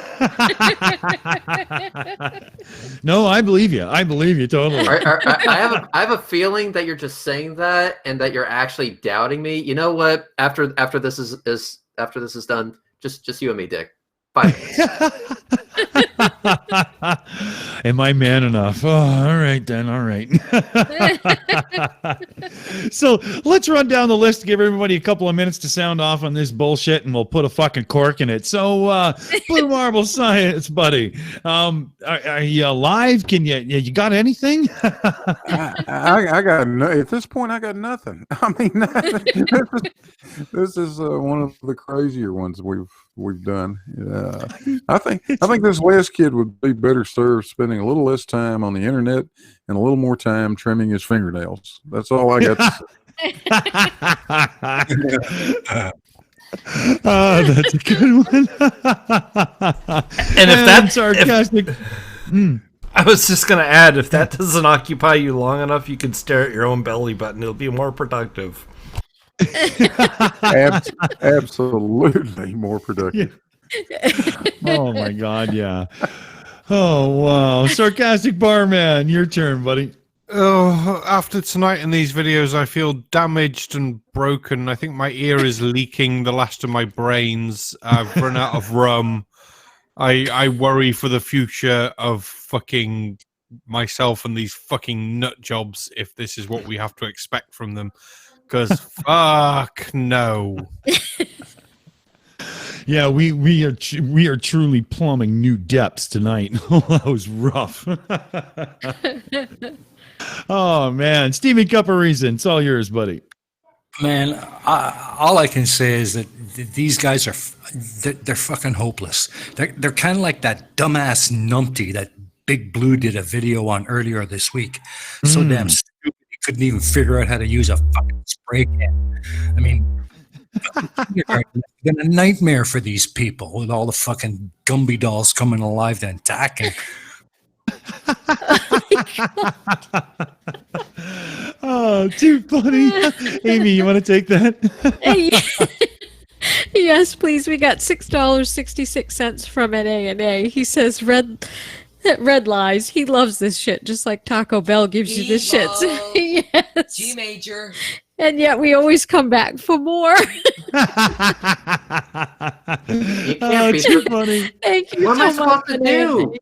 No, I believe you. I believe you totally. I have a feeling that you're just saying that and that you're actually doubting me. You know what? After this is done, just you and me, Dick. 5 minutes. Am I man enough? Oh, all right then. All right. So let's run down the list to give everybody a couple of minutes to sound off on this bullshit, and we'll put a fucking cork in it. So, Blue Marble Science, buddy, are you alive? Can you got anything? I got at this point I got nothing. I mean, this is one of the crazier ones we've done. I think this last kid would be better served spending a little less time on the internet and a little more time trimming his fingernails. That's all I got to say. That's a good one. And if that's sarcastic. I was just going to add, if that doesn't occupy you long enough, you can stare at your own belly button. It'll be more productive. Absolutely more productive. Oh my God, yeah. Oh wow, Sarcastic Barman, your turn, buddy. Oh, after tonight and these videos, I feel damaged and broken. I think my ear is leaking the last of my brains. I've run out of rum. I worry for the future of fucking myself and these fucking nut jobs if this is what we have to expect from them. Because fuck no. Yeah, we are truly plumbing new depths tonight. That was rough. Oh man, Steamy Cup of Reason, it's all yours, buddy. Man, all I can say is that these guys they're fucking hopeless. They're kind of like that dumbass numpty that Big Blue did a video on earlier this week. So damn stupid he couldn't even figure out how to use a fucking spray can. I mean, it's been a nightmare for these people with all the fucking Gumby dolls coming alive to attack him. Oh, too funny. Amy, you want to take that? Yes, please. We got $6.66 from NA&A. He says red lies. He loves this shit, just like Taco Bell gives you this shit. Yes. G major. And yet we always come back for more. You can't be too funny. Thank you What so am I supposed much, to do?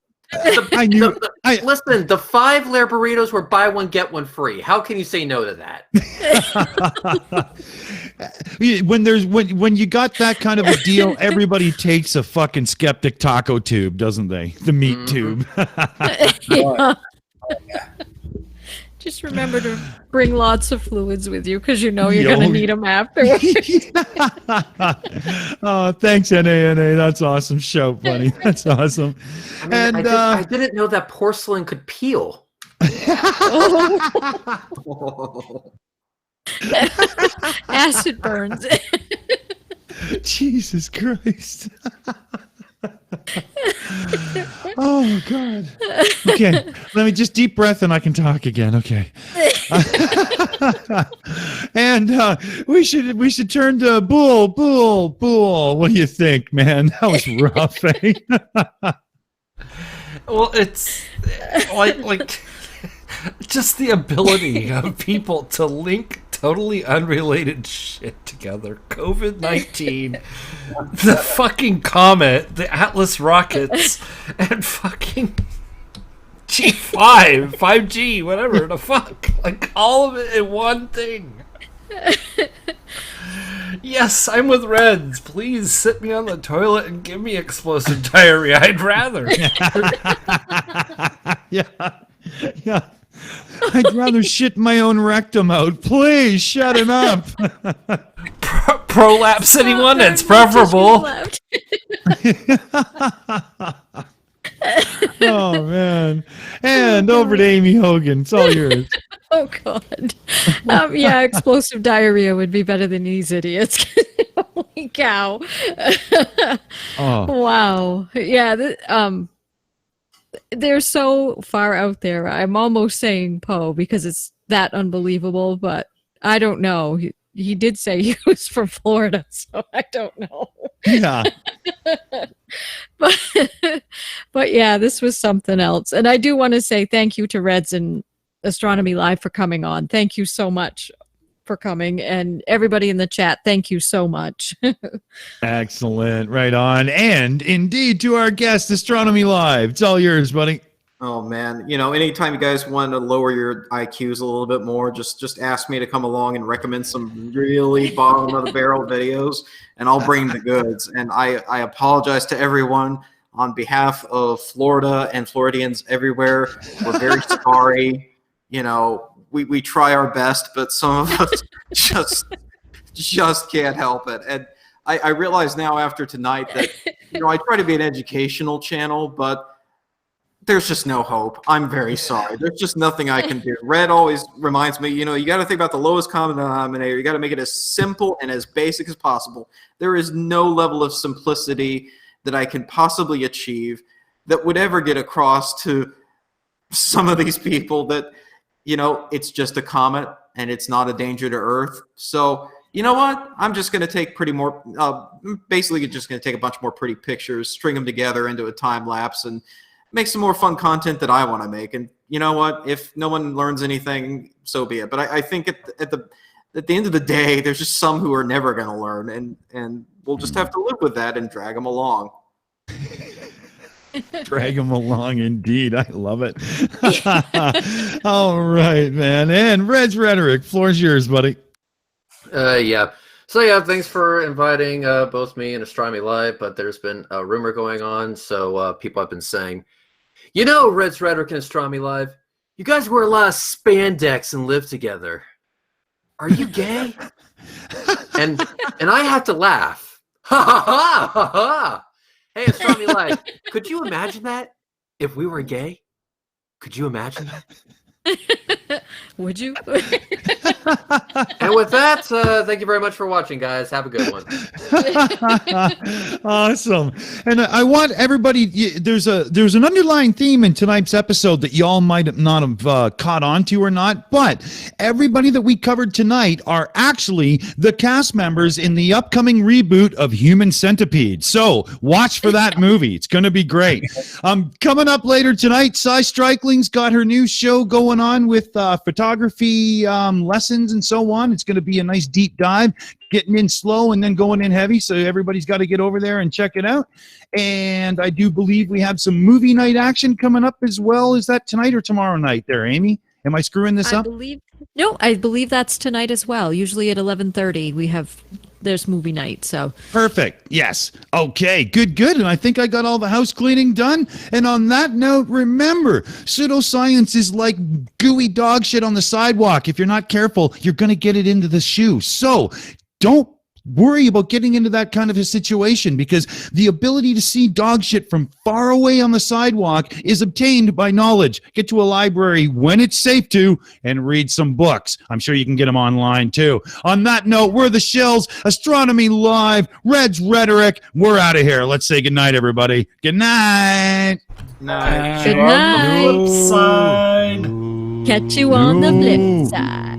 Listen, the 5-layer burritos were buy one get one free. How can you say no to that? When you got that kind of a deal, everybody takes a fucking skeptic taco tube, doesn't they? The meat tube. Yeah. Just remember to bring lots of fluids with you because you know you're going to need them afterwards. Oh, thanks, NANA. That's awesome show, buddy. That's awesome. I mean, I didn't know that porcelain could peel. Acid burns. Jesus Christ. Oh God. Okay, let me just deep breath and I can talk again. Okay. And we should turn to Bool. What do you think, man? That was rough, eh? Well, it's like just the ability of people to link totally unrelated shit together. COVID-19, the fucking comet, the Atlas rockets, and fucking G5, 5G, whatever the fuck. Like all of it in one thing. Yes, I'm with Reds. Please sit me on the toilet and give me explosive diarrhea. I'd rather. Yeah. I'd rather shit my own rectum out. Please shut him up. Prolapse anyone? It's preferable. Oh man. And over to Aimee Hogan. It's all yours. Oh God. Yeah, explosive diarrhea would be better than these idiots. Holy cow. Oh. Wow. Yeah. They're so far out there. I'm almost saying Poe because it's that unbelievable, but I don't know. He did say he was from Florida, so I don't know. Yeah. But yeah, this was something else. And I do want to say thank you to Reds and Astronomy Live for coming on. Thank you so much for coming, and everybody in the chat, thank you so much. Excellent. Right on. And indeed to our guest, Astronomy Live. It's all yours, buddy. Oh man, anytime you guys want to lower your IQs a little bit more, just ask me to come along and recommend some really bottom of the barrel videos, and I'll bring the goods. And I apologize to everyone on behalf of Florida and Floridians everywhere. We're very sorry. We try our best, but some of us just can't help it. And I realize now after tonight that I try to be an educational channel, but there's just no hope. I'm very sorry. There's just nothing I can do. Red always reminds me, you got to think about the lowest common denominator. You got to make it as simple and as basic as possible. There is no level of simplicity that I can possibly achieve that would ever get across to some of these people that, it's just a comet and it's not a danger to Earth. So, you know what? I'm just going to take basically just going to take a bunch more pretty pictures, string them together into a time lapse, and make some more fun content that I want to make. And you know what? If no one learns anything, so be it. But I think at the end of the day, there's just some who are never going to learn, and we'll just have to live with that and drag them along. Drag them along, indeed. I love it. All right, man. And Reds Rhetoric, floor's yours, buddy. Yeah. So yeah, thanks for inviting both me and Astronomy Live, but there's been a rumor going on, so people have been saying, Reds Rhetoric and Astronomy Live, You guys wear a lot of spandex and live together. Are you gay? and I have to laugh. Ha ha ha ha ha. Hey, Astronomy Live, could you imagine that if we were gay? Could you imagine that? Would you? And with that, thank you very much for watching, guys. Have a good one. Awesome. And I want everybody, there's an underlying theme in tonight's episode that y'all might not have caught on to or not, but everybody that we covered tonight are actually the cast members in the upcoming reboot of Human Centipede. So watch for that movie. It's going to be great. Coming up later tonight, SciStrikeling's got her new show going on with photography lessons and so on. It's going to be a nice deep dive, getting in slow and then going in heavy, so everybody's got to get over there and check it out. And I do believe we have some movie night action coming up as well. Is that tonight or tomorrow night there, Amy? Am I screwing this up? I believe that's tonight as well. Usually at 11:30 there's movie night. So perfect. Yes. Okay. Good. And I think I got all the house cleaning done. And on that note, remember, pseudoscience is like gooey dog shit on the sidewalk. If you're not careful, you're going to get it into the shoe. So don't worry about getting into that kind of a situation, because the ability to see dog shit from far away on the sidewalk is obtained by knowledge. Get to a library when it's safe to and read some books. I'm sure you can get them online too. On that note, we're the Shills, Astronomy Live, Reds Rhetoric. We're out of here. Let's say goodnight, everybody. Good night. Good night. Catch you on the flip side.